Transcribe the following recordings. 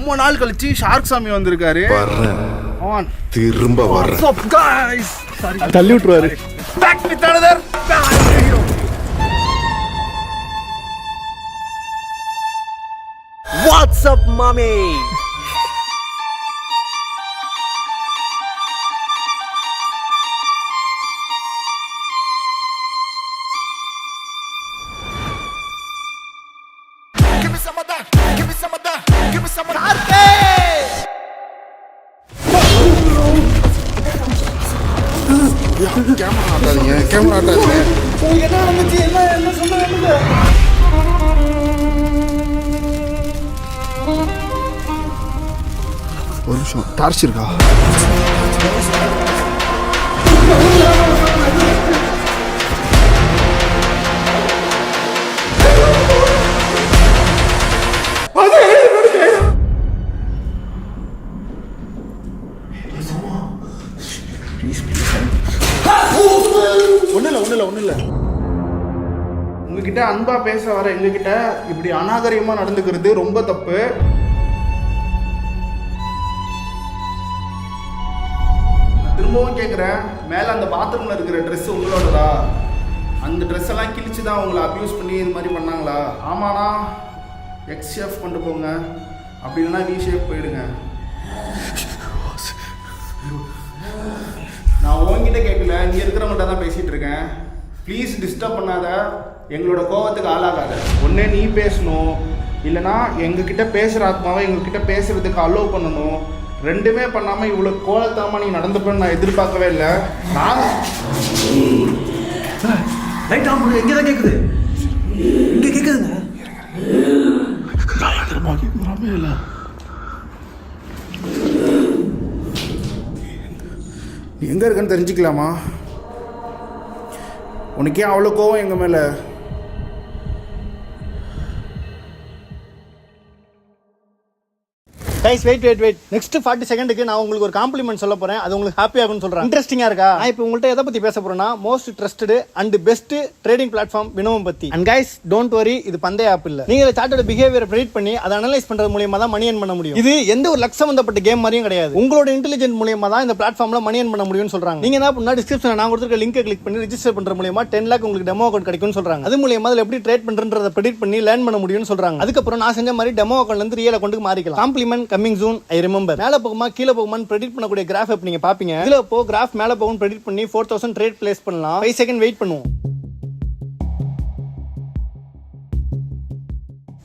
ரொம்ப நாள் கழிச்சு ஷார்க் சாமி வந்திருக்காரு. திரும்ப வர்றேன். தள்ளி விட்டுருவாரு. Back with another video. What's up, mommy? Give me some of that. Give me some of that. Give me some of that. Camera ஆட்டாதீங்க. என்ன நடந்துச்சு? என்ன சொல்லுங்க. ஒரு நிமிஷம். டார்ச் இருக்கா? ஒன்றும் இல்லை. உங்ககிட்ட அன்பா பேச வர எங்ககிட்ட இப்படி அநாகரிகமா நடந்துக்கிறது ரொம்ப தப்பு. திரும்பவும் கேட்குறேன், மேலே அந்த பாத்ரூமில் இருக்கிற ட்ரெஸ் உங்களோடதா? அந்த ட்ரெஸ் எல்லாம் கிழிச்சு தான் உங்களை அப்யூஸ் பண்ணி இது மாதிரி பண்ணாங்களா? ஆமாண்ணா, எக்ஸ் ஷேப் கொண்டு போங்க, அப்படி இல்லைன்னா வி ஷேப் போயிடுங்க. நான் உங்ககிட்ட கேட்கல, இங்கே இருக்கிறவங்கள்ட்ட தான் பேசிகிட்டு இருக்கேன். ப்ளீஸ் டிஸ்டர்ப் பண்ணாத, எங்களோட கோவத்துக்கு ஆளாகாத. ஒன்றே நீ பேசணும், இல்லைனா எங்ககிட்ட பேசுகிற ஆத்மாவை எங்ககிட்ட பேசுகிறதுக்கு அலோவ் பண்ணணும். ரெண்டுமே பண்ணாமல் இவ்வளோ கோலத்தனமாக நீ நடந்துப்பேன்னு நான் எதிர்பார்க்கவே இல்லை. நான் லைட் ஆன் பண்ணு. எங்கே தான் கேட்குது? இங்கே கேட்குதுங்க. இல்லை நீ எங்கே இருக்கன்னு தெரிஞ்சுக்கலாமா? உனக்கே அவ்வளோ கோவம் எங்கள் மேலே? கைஸ் வெயிட் நெக்ஸ்ட் 40 செகண்டுக்கு நான் உங்களுக்கு ஒரு காம்ப்ளிமெண்ட் சொல்ல போறேன். அது உங்களுக்கு ஹாப்பி ஆகும்னு சொல்றேன். இன்ட்ரெஸ்டிங்கா இருக்கா? நான் இப்போ உங்கள்கிட்ட எதை பத்தி பேச போறேன்னா, most trusted and best trading platform வினோம் பத்தி. அண்ட் கைஸ் டோன்ட் வரி, இது பந்தய ஆப் இல்ல. நீங்க சார்ட்டோட பிஹேவியர் ப்ரெடிக்ட் பண்ணி அதை அனலைஸ் பண்றது மூலமா தான் மணி ஏர்ன் பண்ண முடியும். இது எந்த ஒரு லக் சம்பந்தப்பட்ட கேம் மாதிரியும் கிடையாது. உங்களோட இன்டெலிஜென்ட் மூலமா தான் இந்த பிளாட்ஃபார்ம்ல மணி ஏர்ன் பண்ண முடியும்னு சொல்றாங்க. நீங்க என்ன பண்ணா, டிஸ்கிரிப்ஷன்ல நான் கொடுத்திருக்க லிங்கை கிளிக் பண்ணி ரெஜிஸ்டர் பண்ற மூலமா 10 lakh உங்களுக்கு டெமோ அக்கௌண்ட் கிடைக்கும்னு சொல்றாங்க. அது மூலமா அதுல எப்படி ட்ரேட் பண்றன்றதை ப்ரெடிக்ட் பண்ணி லேர்ன் பண்ண முடியும்னு சொல்றாங்க. அதுக்கப்புறம் நான் செஞ்ச மாதிரி டெமோ அக்கௌண்ட்ல இருந்து ரியல் அக்கௌண்ட்டுக்கு மாறிக்கலாம். Compliment coming soon. I remember. மேல போகுமா கீழ போகுமான்னு ப்ரெடிக்ட் பண்ணக்கூடிய கிராஃப் இப்ப நீங்க பாப்பீங்க. இதுல போ கிராஃப் மேல போகும் ப்ரெடிக்ட் பண்ணி 4000 ட்ரேட் பிளேஸ் பண்ணலாம். 5 செகண்ட் வெயிட் பண்ணுவோம்.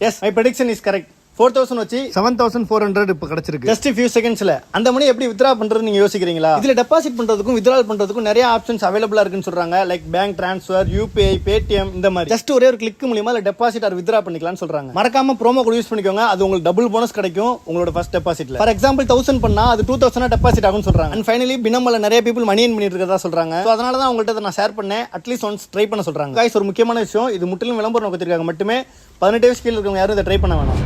Yes, my prediction is correct. 4000 வச்சு 7400 இப்ப கிடைச்சிருக்கு. ஜஸ்ட் ஃபியூ செகண்ட்ஸ்ல. அந்த மணி எப்படி வித்ரா பண்றது நீங்க யோசிக்கிறீங்களா? இதுல டெபாசிட் பண்றதுக்கும் வித்ட்ரால் பண்றதுக்கும் நிறைய ஆப்ஷன்ஸ் அவைலபிளா இருக்குன்னு சொல்றாங்க. Like bank transfer, UPI, Paytm இந்த மாதிரி. ஜஸ்ட் ஒரே ஒரு கிளிக் மூலமா அதுல டெபாசிட் ஆர் வித்ரா பண்ணிக்கலாம்னு சொல்றாங்க. மறக்காம ப்ரோமோ கோட் யூஸ் பண்ணிக்கோங்க. அது உங்களுக்கு டபுள் போனஸ் கிடைக்கும் உங்களோட ஃபர்ஸ்ட் டெபாசிட்ல. ஃபார் எக்ஸாம்பிள் 1000 பண்ணா அது 2000 டெபாசிட் ஆகும்னு சொல்றாங்க. அண்ட் ஃபைனலி பினம்ல நிறைய பீப்பிள் மணி ஏர்ன் பண்ணிட்டு இருக்கதா சொல்றாங்க. சோ அதனால தான் உங்கள்ட்ட நான் ஷேர் பண்ணேன். அட்லீஸ்ட் ஒன்ஸ் ட்ரை பண்ண சொல்றாங்க. गाइस ஒரு முக்கியமான விஷயம், இது முற்றிலும் விளம்பர நோக்கத்திற்காக மட்டுமே. 18 வயசு கீழ இருக்கவங்க யாரும் இதை ட்ரை பண்ண வேணாம்.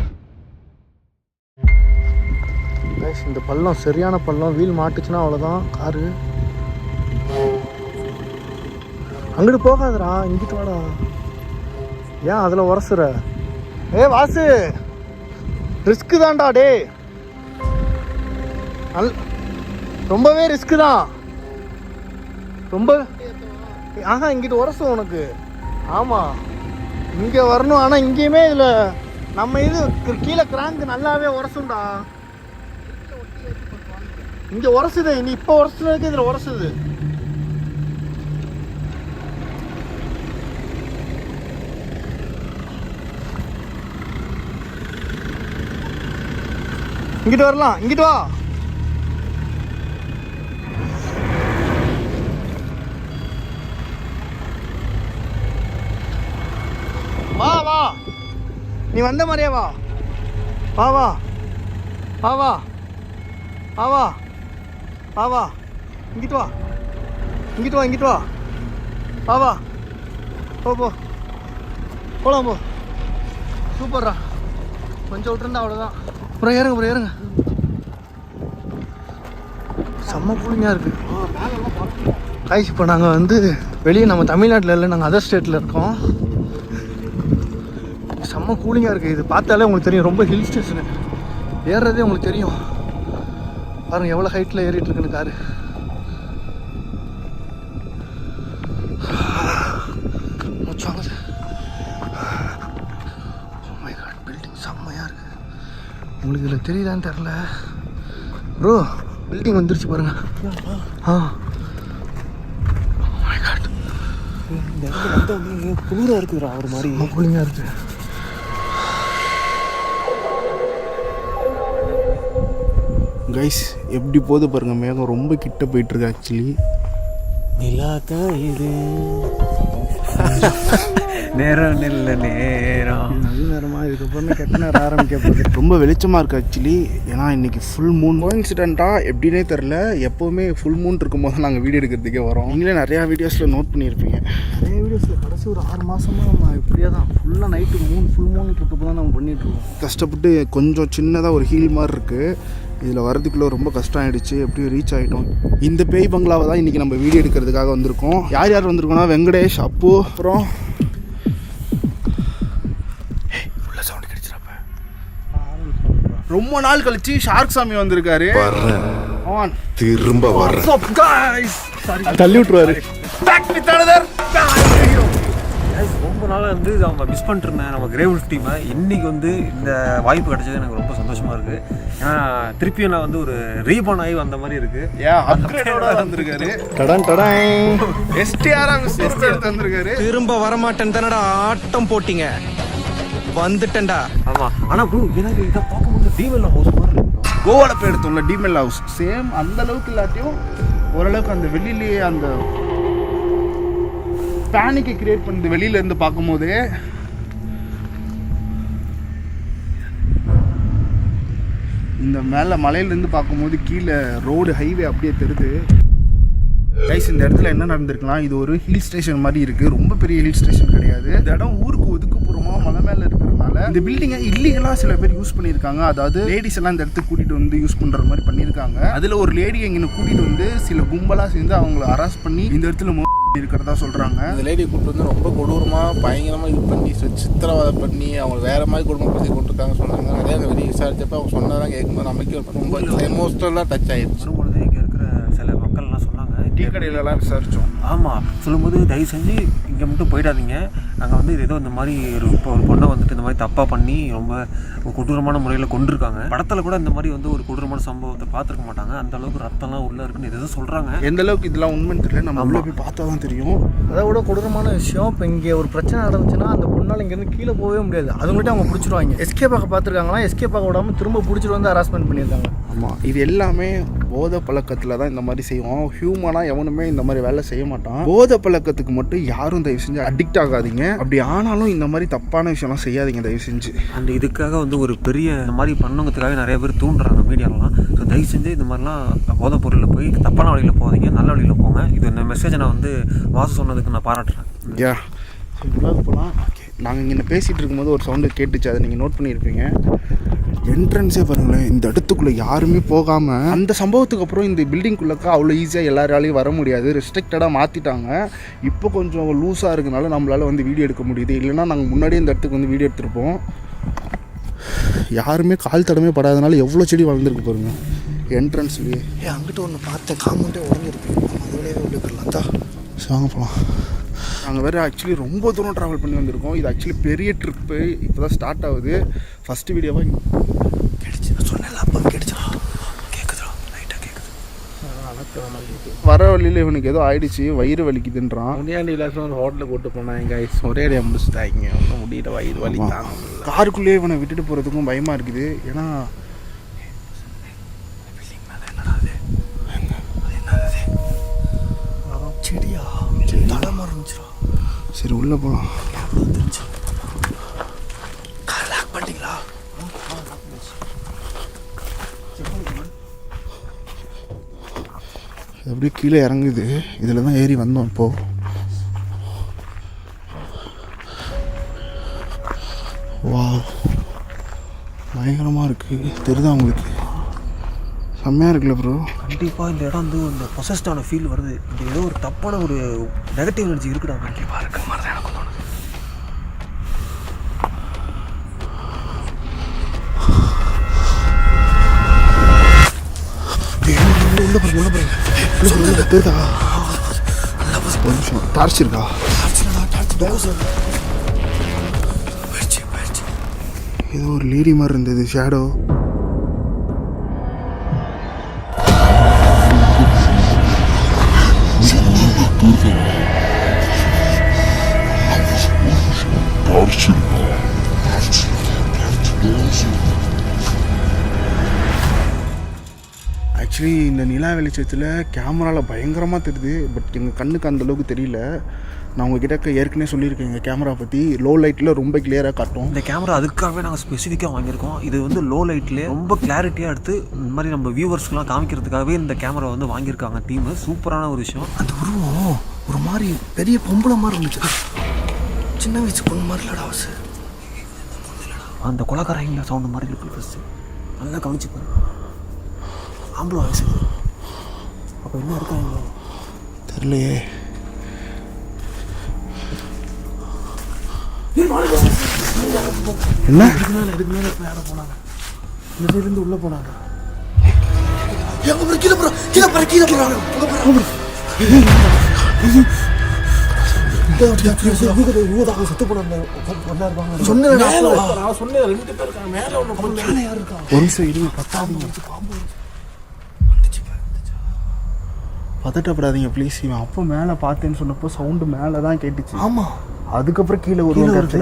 இந்த பள்ளம் சரியான பள்ளம். வீல் மாட்டுச்சுன்னா அவ்வளோதான் காரு. அங்கிட்டு போகாதடா, இங்கிட்டு வாடா. ஏன் அதில் உரசுற? வாசு, ரிஸ்க்கு தான்டா டே. ரொம்பவே ரிஸ்க்கு தான். ரொம்ப இங்கிட்டு உரசும் உனக்கு. ஆமாம், இங்கே வரணும். ஆனால் இங்கேயுமே இதில் நம்ம இது கீழே கிராங்க் நல்லாவே உரசும்டா. இங்க உரசுது. நீ இப்ப உரசுறதுக்கு இதுல உரசுது. இங்கிட்டு வரலாம். இங்கிட்டு வா. வா வா, நீ வந்த மாதிரியே வா. வா வா வா வா வா வா வா வா. இங்கிட்டு வா, இங்கிட்டு வா, இங்கிட்டு வா. வா வா, போ போ, போலாம் போ. சூப்பர்ரா. கொஞ்சம் விட்டுருந்தா அவ்வளோதான். அப்புறம் ஏறுங்க, அப்புறம் ஏறுங்க. செம்ம கூலிங்காக இருக்குது. காய்ச்சி இப்போ நாங்கள் வந்து வெளியே நம்ம தமிழ்நாட்டில் இல்லை, நாங்கள் அதர் ஸ்டேட்டில் இருக்கோம். செம்ம கூலிங்காக இருக்குது. இது பார்த்தாலே உங்களுக்கு தெரியும், ரொம்ப ஹில் ஸ்டேஷனு. ஏறுறதே உங்களுக்கு தெரியும். பாருங்க எவ்வளோ ஹைட்டில் ஏறிட்டு இருக்குன்னு காரு. மூச்சாங்குது. பில்டிங் செம்மையாக இருக்கு. உங்களுக்கு இதில் தெரியுதான்னு தெரில ப்ரோ. பில்டிங் வந்துருச்சு பாருங்க. இந்த இடத்துல வந்து குளிராக இருக்குதுடா ஒரு மாதிரி. கூலிங்காக இருக்கு. கைஸ் எப்படி போகுது பாருங்க, மேகம் ரொம்ப கிட்ட போயிட்டு இருக்கு. ஆக்சுவலி நிலாக்கா இது நேரம் நெல்ல நேரம் நல்ல நேரமாக இதுக்கப்புறம் கெட்ட நேரம் ஆரம்பிக்க போகுது. ரொம்ப வெளிச்சமாக இருக்குது ஆக்சுவலி. ஏன்னா இன்றைக்கி ஃபுல் மூன். கோஇன்சிடென்ட்டாக எப்படின்னே தெரில, எப்போவுமே ஃபுல் மூன் இருக்கும்போது நாங்கள் வீடியோ எடுக்கிறதுக்கே வரோம். நீங்களே நிறையா வீடியோஸில் நோட் பண்ணியிருப்பீங்க. நிறைய வீடியோஸில் கடைசி ஒரு 6 மாதமாக நம்ம இப்படியே தான் ஃபுல்லாக நைட்டு ஃபுல் மூன் இருக்கப்போ தான் நம்ம பண்ணிகிட்ருக்கோம். கஷ்டப்பட்டு கொஞ்சம் சின்னதாக ஒரு ஹீல் மாதிரி இருக்குது. இதில் வரதுக்குள்ளே ரொம்ப கஷ்டம் ஆகிடுச்சு. எப்படியும் ரீச் ஆகிட்டோம். இந்த பேய் பங்களாவை தான் இன்றைக்கி நம்ம வீடியோ எடுக்கிறதுக்காக வந்திருக்கோம். யார் யார் வந்திருக்கோன்னா வெங்கடேஷ், அப்பு, அப்புறம் ரொம்ப நாள் கழிச்சு ஷார்க் சாமி வந்திருக்காரு. திரும்ப வர தள்ளி விட்டுருவாரு. ரொம்ப நாளாக வந்து அவங்க மிஸ் பண்ணிட்டு இருந்தேன் நம்ம கிரேவல் டீமை. இன்றைக்கி வந்து இந்த வாய்ப்பு கிடைச்சது எனக்கு ரொம்ப சந்தோஷமாக இருக்குது. ஏன்னா திருப்பியும் நான் வந்து ஒரு ரீபான் ஆகி வந்த மாதிரி இருக்குது. அப்கிரேடோட வந்திருக்காரு. வந்திருக்காரு. திரும்ப வரமாட்டேன் தானடா ஆட்டம் போட்டீங்க, வந்துட்டேன்டா. ஆமாம். ஆனால் ப்ரோ எனக்கு இதை பார்க்கும்போது டிமெல் ஹவுஸ் மாதிரி இருக்கு. கோவாவில் போய் எடுத்தோம்ல டிமெல் ஹவுஸ், சேம் அந்த அளவுக்கு இல்லாட்டியும் ஓரளவுக்கு அந்த வெளியிலேயே அந்த பேனிக்கை கிரியேட் பண்ணுது வெளியில இருந்து பார்க்கும்போது. இந்த மேலே மலையிலேருந்து பார்க்கும்போது கீழே ரோடு ஹைவே அப்படியே தெரியுது. கைஸ் இந்த இடத்துல என்ன நடந்திருக்கலாம், இது ஒரு ஹில் ஸ்டேஷன் மாதிரி இருக்குது. ரொம்ப பெரிய ஹில் ஸ்டேஷன் கிடையாது. இந்த இடம் ஊருக்கு ஒதுக்குப்புறமாக மலை மேலே இருக்கிறதுனால இந்த பில்டிங்கை இல்லீகலாக சில பேர் யூஸ் பண்ணியிருக்காங்க. அதாவது லேடிஸ் எல்லாம் இந்த இடத்துக்கு கூட்டிகிட்டு வந்து யூஸ் பண்ணுற மாதிரி பண்ணியிருக்காங்க. அதில் ஒரு லேடி எங்கே கூட்டிகிட்டு வந்து சில கும்பலாக சேர்ந்து அவங்கள அரெஸ்ட் பண்ணி இந்த இடத்துல இருக்கிறதா சொல்கிறாங்க. அந்த லேடியை கூப்பிட்டு வந்து ரொம்ப கொடூரமாக பயங்கரமாக இது பண்ணி சித்திரவதை பண்ணி அவங்க வேறு மாதிரி குடும்பப்படுத்தி கொண்டிருக்காங்க சொன்னாங்க. நிறைய வெளியே விசாரிச்சப்ப அவங்க சொன்னதான் கேட்கும்போது நமக்கு ரொம்ப எமோஷனலாக டச் ஆகிடுச்சு. சொல்லும்போது இங்கே இருக்கிற சில மக்கள்லாம் சொன்னாங்க, டீ கடையிலலாம் விசாரித்தோம். ஆமாம் சொல்லும்போது தயவு செஞ்சு இங்கே மட்டும் போயிடாதீங்க. நாங்கள் வந்து ஏதோ இந்த மாதிரி ஒரு பொண்ணை வந்துட்டு இந்த மாதிரி தப்பாக பண்ணி ரொம்ப கொடூரமான முறையில் கொண்டிருக்காங்க. படத்தில் கூட இந்த மாதிரி வந்து ஒரு கொடூரமான சம்பவத்தை பார்த்துருக்க மாட்டாங்க. அந்த அளவுக்கு ரத்தம்லாம் உள்ளே இருக்குன்னு எதுவும் சொல்கிறாங்க. எந்த அளவுக்கு இதெல்லாம் உண்மைன்னு தெரியல, நம்ம உள்ள போய் பார்த்தா தான் தெரியும். அதை விட கொடூரமான விஷயம், இப்போ இங்கே ஒரு பிரச்சனை நடந்துச்சுன்னா அந்த பொண்ணால் இங்கேருந்து கீழே போகவே முடியாது. அதுங்கிட்ட அவங்க பிடிச்சிருவாங்க. எஸ்கேப் ஆக பார்த்துருக்காங்களா, எஸ்கேப் ஆக விடாமல் திரும்ப பிடிச்சிட்டு வந்து ஹராஸ்மெண்ட் பண்ணியிருக்காங்க. ஆமாம், இது எல்லாமே போதை பழக்கத்தில் தான் இந்த மாதிரி செய்வோம். ஹியூமனாக எவனுமே இந்த மாதிரி வேலை செய்ய மாட்டான். போதை பழக்கத்துக்கு மட்டும் யாரும் தயவு செஞ்சு அடிக்ட் ஆகாதீங்க. அப்படி ஆனாலும் இந்த மாதிரி தப்பான விஷயம்லாம் செய்யாதீங்க தயவு செஞ்சு. அண்ட் இதுக்காக வந்து ஒரு பெரிய இந்த மாதிரி பண்ணவங்கிறதுக்காக நிறைய பேர் தூண்டுறாங்க மீடியாலலாம். ஸோ தயவு செஞ்சு இந்த மாதிரிலாம் போதைப் பொருளில் போய் தப்பான வழியில் போகாதீங்க, நல்ல வழியில் போங்க. இது இந்த மெசேஜை நான் வந்து வாசு சொன்னதுக்கு நான் பாராட்டுறேன். யா உள்ளாக போகலாம். நாங்கள் இங்கே பேசிகிட்டு இருக்கும்போது ஒரு சவுண்டு கேட்டுச்சு, அதை நீங்கள் நோட் பண்ணியிருப்பீங்க. என்ட்ரன்ஸே பாருங்களேன், இந்த இடத்துக்குள்ளே யாருமே போகாமல். அந்த சம்பவத்துக்கு அப்புறம் இந்த பில்டிங்குள்ளக்கா அவ்வளோ ஈஸியாக எல்லாராலையும் வர முடியாது, ரெஸ்ட்ரிக்டடாக மாற்றிட்டாங்க. இப்போ கொஞ்சம் லூஸாக இருக்கனால நம்மளால் வந்து வீடியோ எடுக்க முடியுது. இல்லைனா நாங்கள் முன்னாடியே இந்த இடத்துக்கு வந்து வீடியோ எடுத்துருப்போம். யாருமே கால் தடமே படாதனால எவ்வளோ செடி வளர்ந்துருக்கு பாருங்கள் என்ட்ரன்ஸ்லேயே. அங்கிட்ட ஒன்று பார்த்தேன், காம்பவுண்டே உடஞ்சிருக்கு. அதுலேயே விட்டுக்கலாம் தான். வாங்க போகலாம். நாங்கள் வேறு ஆக்சுவலி ரொம்ப தூரம் ட்ராவல் பண்ணி வந்திருக்கோம். இது ஆக்சுவலி பெரிய ட்ரிப்பு, இப்போ தான் ஸ்டார்ட் ஆகுது. ஃபஸ்ட்டு வீடியோவாக கிடைச்சி நான் சொன்னேன், அப்போ கிடைச்சா கேட்குதா, லைட்டாக கேட்குது. வர வழியில் இவனுக்கு ஏதோ ஆயிடுச்சு, வயிறு வலிக்குதுன்றான். முனியாண்டி விலாசம் ஒரு ஹோட்டலுக்கு கூட்டு போனாங்க. ஒரே அடியாக முடிச்சுட்டாங்க. ஒன்றும் முடியல, வயிறு வலி தாங்க. காருக்குள்ளேயே இவனை விட்டுட்டு போகிறதுக்கும் பயமாக இருக்குது. ஏன்னா செடியா தலை மறைஞ்சிரும். சரி உள்ளே போகலாம். கார் லாக் பண்ணிட்டீங்களா? அப்படியே கீழே இறங்குது. இதில் தான் ஏறி வந்தோம். இப்போது வா பயங்கரமாக இருக்குது. தெரியுதா உங்களுக்கு? செம்மையாக இருக்குல்ல ப்ரோ? கண்டிப்பாக இந்த இடம் வந்து இந்த பொசஸ்டான ஃபீல் வருது. இந்த ஏதோ ஒரு தப்பான ஒரு நெகட்டிவ் எனர்ஜி இருக்குடா. கண்டிப்பாக இருக்க மாதிரி தான் எனக்கு தோணுது. உள்ள பாருங்க தெரியுதா? ஒரு நிமிஷம், டார்ச் இருக்கா? ஏதோ ஒரு லேடி மாதிரி இருந்தது ஷேடோ. ஆக்சுவலி இந்த நிலா வெளிச்சத்தில் கேமராவில் பயங்கரமாக தெரியுது. பட் எங்கள் கண்ணுக்கு அந்தளவுக்கு தெரியல. நான் உங்ககிட்ட ஏற்கனவே சொல்லியிருக்கேன் எங்கள் கேமரா பற்றி. லோ லைட்டில் ரொம்ப கிளியராக காட்டும். இந்த கேமரா அதுக்காகவே நாங்கள் ஸ்பெசிஃபிக்காக வாங்கியிருக்கோம். இது வந்து லோ லைட்லேயே ரொம்ப கிளாரிட்டியாக எடுத்து இந்த மாதிரி நம்ம வியூவர்ஸ்க்குலாம் காமிக்கிறதுக்காகவே இந்த கேமரா வந்து வாங்கியிருக்காங்க டீமு. சூப்பரான ஒரு விஷயம். அந்த உருவம் ஒரு மாதிரி பெரிய பொம்பளை மாதிரி இருந்துச்சு. சின்ன வயசு பொண்ணு மாதிரி இல்லடா அவசு. அந்த கொலகாரங்கள சவுண்டு மாதிரி இருக்கு. ஃபஸ்ட்டு நல்லா கவனிச்சு பாரு. ஆம்பளை வயசு. அப்போ என்ன இருக்காங்க தெரியலையே. என்ன இதுக்கு மேலே மேலே போனாங்க. இந்த சைட்லேருந்து உள்ளே போனாங்க. கீழே போகிறாங்க. சுத்த போனாங்க. சொன்னேன் ஒரு நிமிஷம் இருங்க, பதட்டப்படாதீங்க ப்ளீஸ். இவன் அப்போ மேலே பார்த்தேன்னு சொன்னப்போ சவுண்டு மேலே தான் கேட்டுச்சு. ஆமாம், அதுக்கப்புறம் கீழே ஒரு வருது.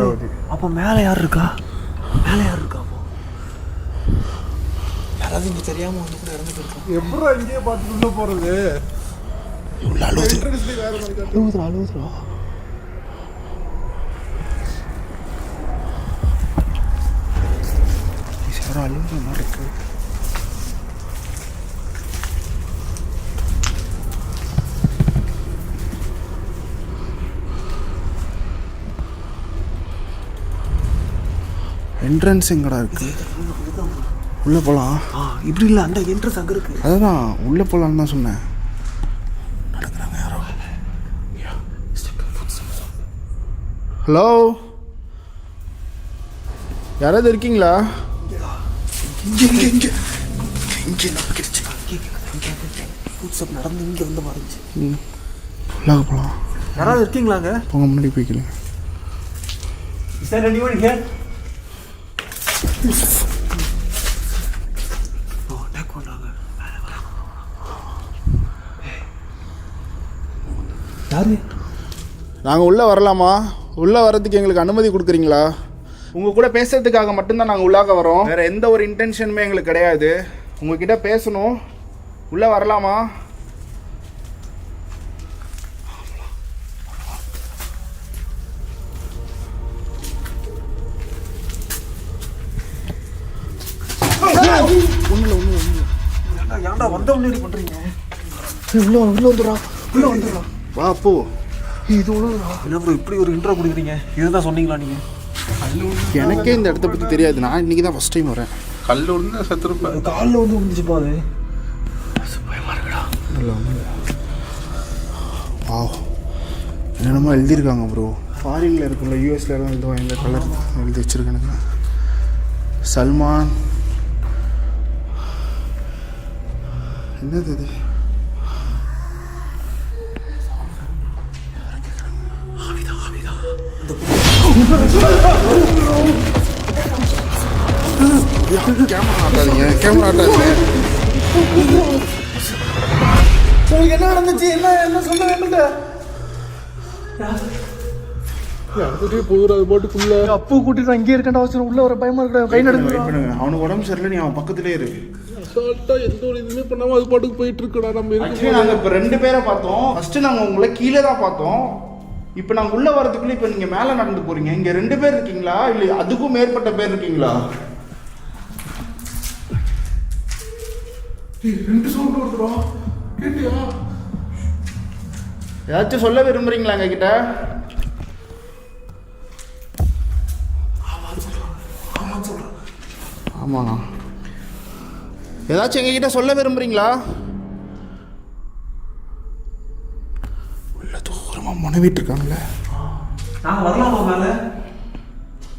அப்போ மேலே யார் இருக்கா? மேலே யார் இருக்கா? அப்போ யாராவது இங்கே தெரியாமல் வந்து கூட இறந்து போயிருக்கோம். எப்படா இங்கேயே பார்த்துட்டு உள்ள போகிறது? அழுவுதுரா. சார் அழுவுற மாதிரி இருக்கு. என்ட்ரன்ஸ் எங்கடா இருக்கு? உள்ளே போகலாம். இப்படி இல்லை, அந்த என்ட்ரன்ஸ் அங்கே இருக்குது. அதுதான் உள்ளே போகலான்னு தான் சொன்னேன். நடக்கிறாங்க யாரோ. ஹலோ, யாராவது இருக்கீங்களா? இங்கே நடந்து இங்கே வந்து மாறிச்சு. உள்ளாக போகலாம். யாராவது இருக்கீங்களாங்க? போங்க, முன்னாடி போய்க்கலாம். நாங்கள் உள்ளே வரலாமா? உள்ளே வர்றதுக்கு எங்களுக்கு அனுமதி கொடுக்குறீங்களா? உங்கள் கூட பேசுறதுக்காக மட்டும்தான் நாங்கள் உள்ளாக வரோம். வேறு எந்த ஒரு இன்டென்ஷனுமே எங்களுக்கு கிடையாது. உங்ககிட்ட பேசணும். உள்ளே வரலாமா? ஏன்டா வந்த முன்னாடி பண்ணுறீங்க? உள்ள வந்துடுறா. வா போ. இது ஒன்றும் என்ன ப்ரோ இப்படி ஒரு இன்ட்ரோ கொடுக்குறீங்க? இதுதான் சொன்னீங்களா நீங்கள்? எனக்கே இந்த இடத்த பற்றி தெரியாது. நான் இன்றைக்கி தான் ஃபஸ்ட் டைம் வரேன். கல் விழுந்து செத்துருப்பேன். காலில் வந்து விழுந்துச்சுப்பா அது. வா, என்னென்னமோ எழுதியிருக்காங்க ப்ரோ. ஃபாரினில் இருக்குல்ல, யூஎஸில் எல்லாம் எழுதுவாங்க. இந்த கலர் எழுதி வச்சுருக்கானுங்க. சல்மான் என்னது இது? கேமரா ஆட்டாதீங்க. என்ன நடந்துச்சு? என்ன சொல்ல வேண்டிய அப்போ கூட்டிட்டு அங்கேயே இருக்கேன். அவசரம் உள்ள வர பயமா இருக்க. கை நடந்து அவனுக்கு உடம்பு சரியில்லை, நீ அவன் பக்கத்திலே இரு. எந்த ஒரு இதுவுமே பண்ணாமல் அது பாட்டுக்கு போயிட்டு இருக்கடா. நம்ம நாங்கள் இப்போ 2 பேரை பார்த்தோம். ஃபர்ஸ்ட் நாங்கள் உங்களை கீழே தான் பார்த்தோம். இப்போ நாங்கள் உள்ளே வரதுக்குள்ளே இப்போ நீங்கள் மேலே நடந்து போகிறீங்க. இங்கே 2 பேர் இருக்கீங்களா இல்லை அதுக்கும் மேற்பட்ட பேர் இருக்கீங்களா? 2 சவுண்ட் வருதுடா. கேட்டியா? ஏதாச்சும் சொல்ல விரும்புறீங்களா எங்ககிட்ட? ஆமாண்ணா, ஏதாச்சும் எங்ககிட்ட சொல்ல விரும்புறீங்களா? உள்ள தூரமாக முனவிட்டு இருக்காங்கல்ல. நாங்கள் வரலாமா மேலே?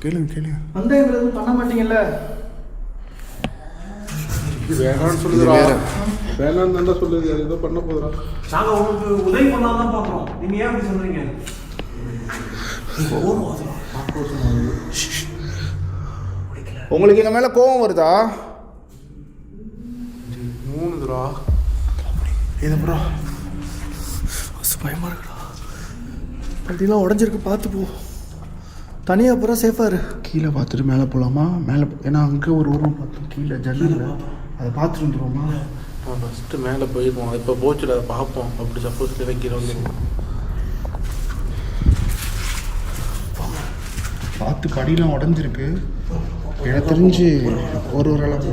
கேளுங்க. வந்து எங்களுக்கு பண்ண மாட்டீங்கல்ல? வேணான்னு சொல்லுதுடா. வேற வேணாம் நல்லா சொல்லுது, அது ஏதோ பண்ண போதுடா. நாங்கள் உங்களுக்கு உதவி பண்ணால் தான் பார்க்குறோம். நீங்கள் ஏன் அப்படி சொல்கிறீங்க? உங்களுக்கு எங்கள் மேலே கோவம் வருதா? மூணுதுரா. இது ப்ரோ பயமாக இருக்குடா. அப்படிலாம் உடஞ்சிருக்கு, பார்த்து போ. தனியாக அப்புறம் சேஃபாக இரு. கீழே பார்த்துட்டு மேலே போகலாமா? மேலே ஏன்னா அங்கே ஒரு உருவம் பார்த்தோம் கீழே ஜன்னலில், அதை பார்த்துட்டு வந்துடுவோமா? ஃபஸ்ட்டு மேலே போயிடுவோம். இப்போ போச்சுல, அதை பார்ப்போம். அப்படி சப்போஸ் கீழே வந்துடுவோம். பார்த்து படியெலாம் உடஞ்சிருக்கு. எனக்கு தெரிஞ்சு ஒரு அளவு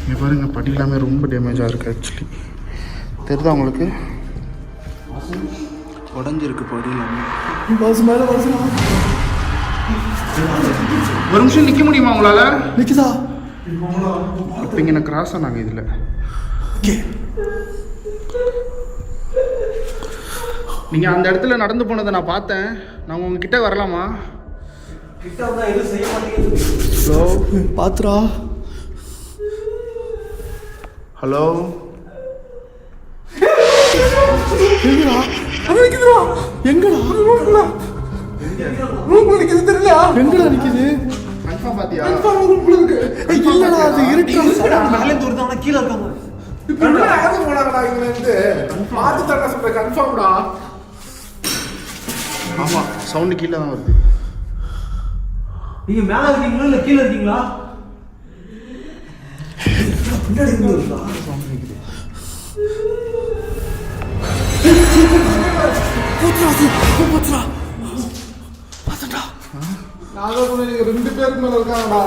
இங்கே பாருங்கள், படி எல்லாமே ரொம்ப டேமேஜாக இருக்குது. ஆக்சுவலி தெரியுதா உங்களுக்கு? உடஞ்சிருக்கு படி எல்லாமே. பஸ் மேலே பஸ் ஒரு நிமிஷம் நிற்க முடியுமா உங்களால்? நிற்குதா? இப்போ இங்கே நான் கிராஸ் ஆனாங்க இதில். நீங்கள் அந்த இடத்துல நடந்து போனதை நான் பார்த்தேன். நான் உங்ககிட்ட வரலாமா? கிட்ட வந்தால் எதுவும் செய்ய மாட்டேங்குது. ஹலோ பார்த்துடா. ஹலோ எங்கடா? எங்கடா எங்கடா நிக்குது? கன்ஃபார்ம் பார்த்தியா? இல்லடா, அது இருட்டுடா. மேலே தூரத்தான கீழே இருக்காங்க. ஆமாம், சவுண்டு கீழே தான் வருது. நீங்கள் மேலே இருக்கீங்களா இல்லை கீழே இருக்கீங்களா? பின்னாடி இருக்கா? ரெண்டு பேருக்கு மேலே இருக்காங்கடா.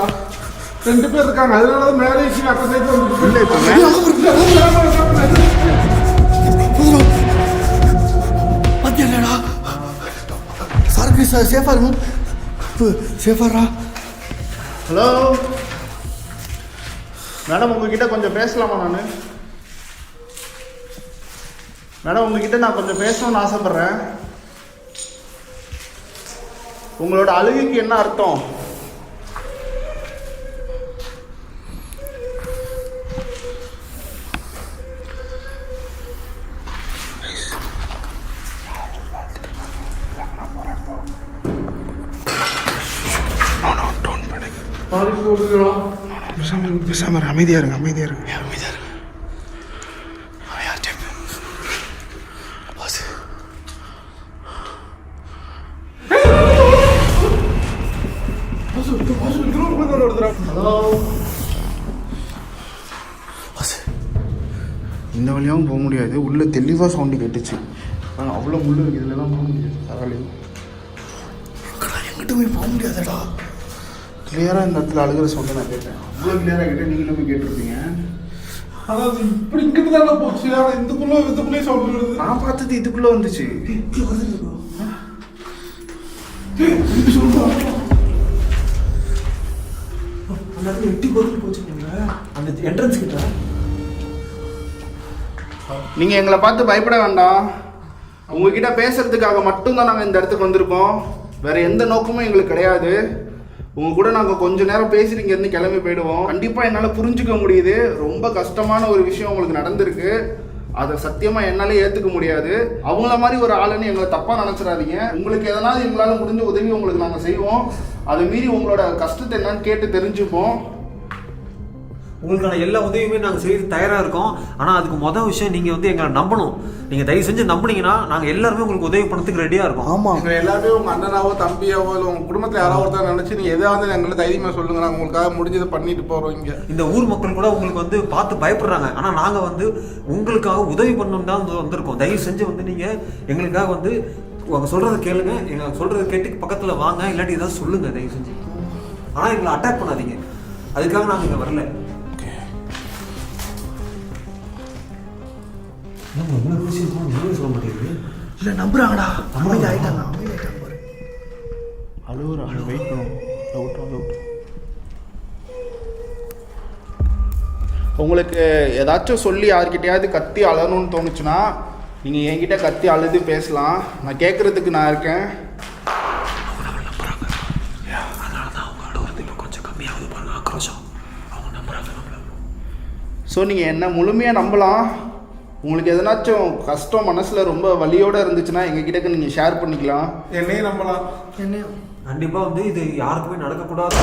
2 பேர் இருக்காங்க. அதனால தான் மேலே அக்கா சைடு வந்து இல்லை பாத்தியாடா? சரக்கு சேஃபா இருக்கும். சேஃபாரா? ஹலோ மேடம், உங்ககிட்ட கொஞ்சம் பேசலாமா? மேடம் உங்ககிட்ட நான் கொஞ்சம் பேசணும்னு ஆசைப்பட்றேன். உங்களோட அழுகைக்கு என்ன அர்த்தம்? பேசாம அமைதியா இருங்க, அமைதியா இருங்க. இந்த வழியாகவும் போக முடியாது. உள்ள தெளிவாக சவுண்டு கேட்டுச்சு. அவ்வளோ முள்ளு இருக்குது, இதுலலாம் போக முடியாது. தகவலையும் எங்கிட்டுமே போக முடியாதுடா. கிளியராக இந்த இடத்துல அழுகிற சவுண்டை நான் கேட்டேன். அவ்வளோ கிளியராக கேட்டேன். நீங்களுமே கேட்டிருப்பீங்க. அதாவது இப்படி இங்கிட்டு தானே போச்சு. ஆனால் இதுக்குள்ளே சவுண்ட் வருது. நான் பார்த்தது இதுக்குள்ளே வந்துச்சு. அந்த இடத்துல எட்டி கொடுத்து போச்சுங்க. அந்த என்ட்ரன்ஸ் கிட்ட நீங்கள் எங்களை பார்த்து பயப்பட வேண்டாம். உங்ககிட்ட பேசுறதுக்காக மட்டும்தான் நாங்கள் இந்த இடத்துக்கு வந்திருக்கோம். வேற எந்த நோக்கமும் எங்களுக்கு கிடையாது. உங்க கூட நாங்கள் கொஞ்ச நேரம் பேசிட்டு இங்கேருந்து கிளம்பி போயிடுவோம். கண்டிப்பாக என்னால் புரிஞ்சுக்க முடியுது. ரொம்ப கஷ்டமான ஒரு விஷயம் உங்களுக்கு நடந்திருக்கு. அதை சத்தியமாக என்னாலே ஏற்றுக்க முடியாது. அவங்கள மாதிரி ஒரு ஆளுன்னு எங்களை தப்பாக நினச்சிடாதீங்க. உங்களுக்கு எதனாவது எங்களால் முடிஞ்ச உதவி உங்களுக்கு நாங்கள் செய்வோம். அதை மீறி உங்களோட கஷ்டத்தை என்னன்னு கேட்டு தெரிஞ்சுப்போம். உங்களுக்கான எல்லா உதவியுமே நாங்கள் செய்து தயாராக இருக்கோம். ஆனால் அதுக்கு மொதல் விஷயம் நீங்கள் வந்து எங்களை நம்பணும். நீங்கள் தயவு செஞ்சு நம்பினீங்கன்னா நாங்கள் எல்லாருமே உங்களுக்கு உதவி பண்ணதுக்கு ரெடியாக இருக்கோம். ஆமாம், எங்களை எல்லாருமே உங்கள் அண்ணனாவோ தம்பியாவோ இல்லை உங்கள் குடும்பத்தில் யாராவது ஒருத்தர் நினச்சி நீங்கள் எதாவது எங்களை தைரியமாக சொல்லுங்கள். நாங்கள் உங்களுக்காக முடிஞ்சதை பண்ணிட்டு போகிறோம். இங்கே இந்த ஊர் மக்கள் கூட உங்களுக்கு வந்து பார்த்து பயப்படுறாங்க. ஆனால் நாங்கள் வந்து உங்களுக்காக உதவி பண்ணணும் தான் வந்திருக்கோம். தயவு செஞ்சு வந்து நீங்கள் எங்களுக்காக வந்து அவங்க சொல்கிறத கேளுங்க. எங்களை சொல்கிறத கேட்டு பக்கத்தில் வாங்க, இல்லாட்டி ஏதாவது சொல்லுங்கள் தயவு செஞ்சு. ஆனால் எங்களை அட்டாக் பண்ணாதீங்க. அதுக்காக நாங்கள் இங்கே வரல. சொல்ல மாட்டேங்குது. இல்லை நம்புறாங்கடா. அமைதி ஆயிட்டாங்க பாரு. அழுவுற ஆள் வெயிட் பண்ணுவோம். உங்களுக்கு ஏதாச்சும் சொல்லி யார்கிட்டயாவது கத்தி அழணும்னு தோணுச்சுன்னா நீங்கள் என்கிட்ட கத்தி அழுது பேசலாம். நான் கேட்குறதுக்கு நான் இருக்கேன். ஸோ நீங்கள் என்ன முழுமையாக நம்பலாம். உங்களுக்கு எதனாச்சும் கஷ்டம் மனசில் ரொம்ப வலியோடு இருந்துச்சுன்னா எங்ககிட்ட நீங்கள் ஷேர் பண்ணிக்கலாம். என்னையும் நம்பலாம். என்னையும் கண்டிப்பாக வந்து இது யாருக்குமே நடக்கக்கூடாது.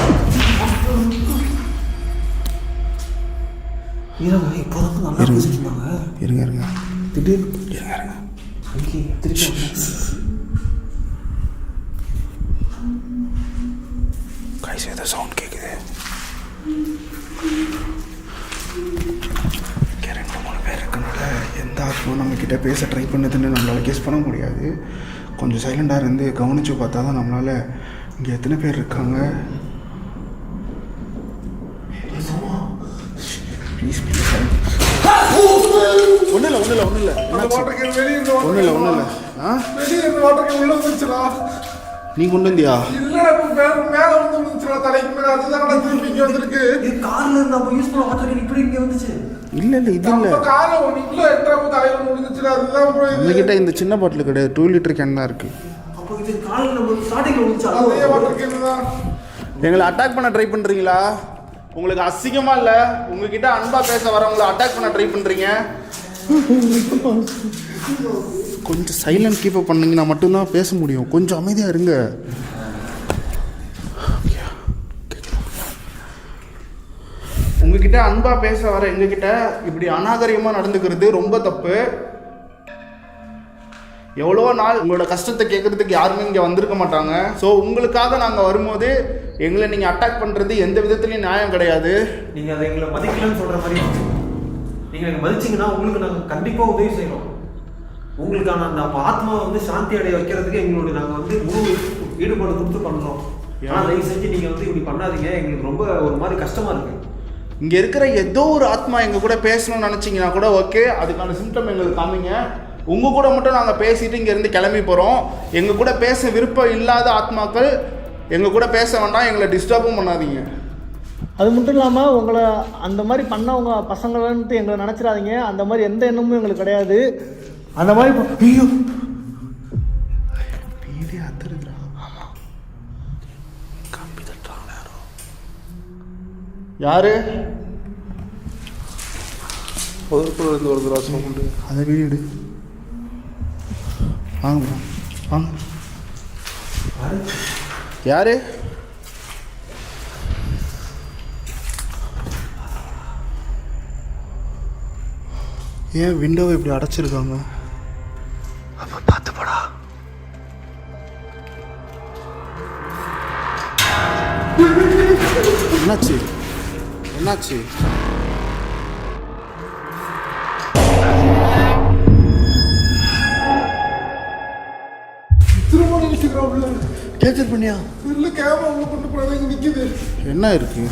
இருங்க, இப்போ வந்து நல்லா பேசிட்டுருந்தாங்க. இருங்க திடீர்னு இருங்க அங்கே திருப்பி கைஸ் ஏதோ சவுண்ட் கேட்குது. இங்கே 2-3 பேர் இருக்கனால எந்த ஆத்மாவும் நம்மக்கிட்ட பேச ட்ரை பண்ணுதுன்னு நம்மளால் கெஸ் பண்ண முடியாது. கொஞ்சம் சைலண்டாக இருந்து கவனித்து பார்த்தா தான் நம்மளால் இங்கே எத்தனை பேர் இருக்காங்க. ப்ளீஸ் ஒன்றும் இல்லை ஒன்றும் இல்லை ஆ நீ கொண்டு வந்தியா? கார்ல இருந்து அப்போ யூஸ் பண்ண வாட்டர் இப்படி இங்கே வந்துச்சு. இல்லை இது இல்லை, நம்மக்கிட்ட இந்த சின்ன பாட்டில் கிடையாது, 2 லிட்டர் கேன் தான் இருக்குது. அப்போ இது காலில் நம்ம ஸ்டார்டிங்கில் வந்துச்சு. எங்களை அட்டாக் பண்ண ட்ரை பண்ணுறீங்களா? உங்களுக்கு அசிங்கமாக இல்லை? உங்ககிட்ட அன்பாக பேச வரவங்களை அட்டாக் பண்ண ட்ரை பண்ணுறீங்க. கொஞ்சம் சைலண்ட் கீப்பப் பண்ணிங்கன்னா மட்டும்தான் பேச முடியும். கொஞ்சம் அமைதியாக இருங்க. உங்ககிட்ட அன்பாக பேச வர எங்ககிட்ட இப்படி அநாகரிகமாக நடந்துக்கிறது ரொம்ப தப்பு. எவ்வளோ நாள் உங்களோட கஷ்டத்தை கேட்குறதுக்கு யாருமே இங்கே வந்திருக்க மாட்டாங்க. ஸோ உங்களுக்காக நாங்கள் வரும்போது எங்களை நீங்கள் அட்டாக் பண்ணுறது எந்த விதத்துலையும் நியாயம் கிடையாது. நீங்கள் அதை எங்களை மதிக்கலன்னு சொல்கிற மாதிரி நீங்கள் எங்களை மதிச்சிங்கன்னா உங்களுக்கு நாங்கள் கண்டிப்பாக உதவி செய்யணும். உங்களுக்கான அந்த ஆத்மாவை வந்து சாந்தி அடைய வைக்கிறதுக்கு எங்களுடைய நாங்கள் வந்து முழு ஈடுபாடு கொடுத்து பண்ணுறோம். ஆனால் தயவு செஞ்சு நீங்கள் வந்து இப்படி பண்ணாதீங்க. எங்களுக்கு ரொம்ப ஒரு மாதிரி கஷ்டமாக இருக்குது. இங்கே இருக்கிற ஏதோ ஒரு ஆத்மா எங்கள் கூட பேசணும்னு நினச்சிங்கன்னா கூட ஓகே, அதுக்கான சிம்டம் எங்களுக்கு காமிங்க. உங்கள் கூட மட்டும் நாங்கள் பேசிட்டு இங்கேருந்து கிளம்பி போகிறோம். எங்கள் கூட பேச விருப்பம் இல்லாத ஆத்மாக்கள் எங்கள் கூட பேச வேண்டாம், எங்களை டிஸ்டர்பும் பண்ணாதீங்க. அது மட்டும் இல்லாமல் உங்களை அந்த மாதிரி பண்ணவங்க பசங்களன்ட்டு எங்களை நினச்சிடாதீங்க. அந்த மாதிரி எந்த எண்ணமும் எங்களுக்கு கிடையாது. அந்த மாதிரி ஐயோ வீடே அத்துருக்குறா. ஆமாம், கம்பி தட்டுறாங்க யாரு? ஒரு தடவை சவுண்டு. அதை வீடு வாங்க வாங்க. யாரு? ஏன் விண்டோவை இப்படி அடைச்சிருக்காங்க? அப்ப பார்த்து போடா. என்னாச்சு என்னாச்சு? கேப்சர் பண்ணியா? இல்லை, கேமரா உள்ள கொண்டு போனாங்க. இங்கே நிற்கிது. என்ன இருக்கு?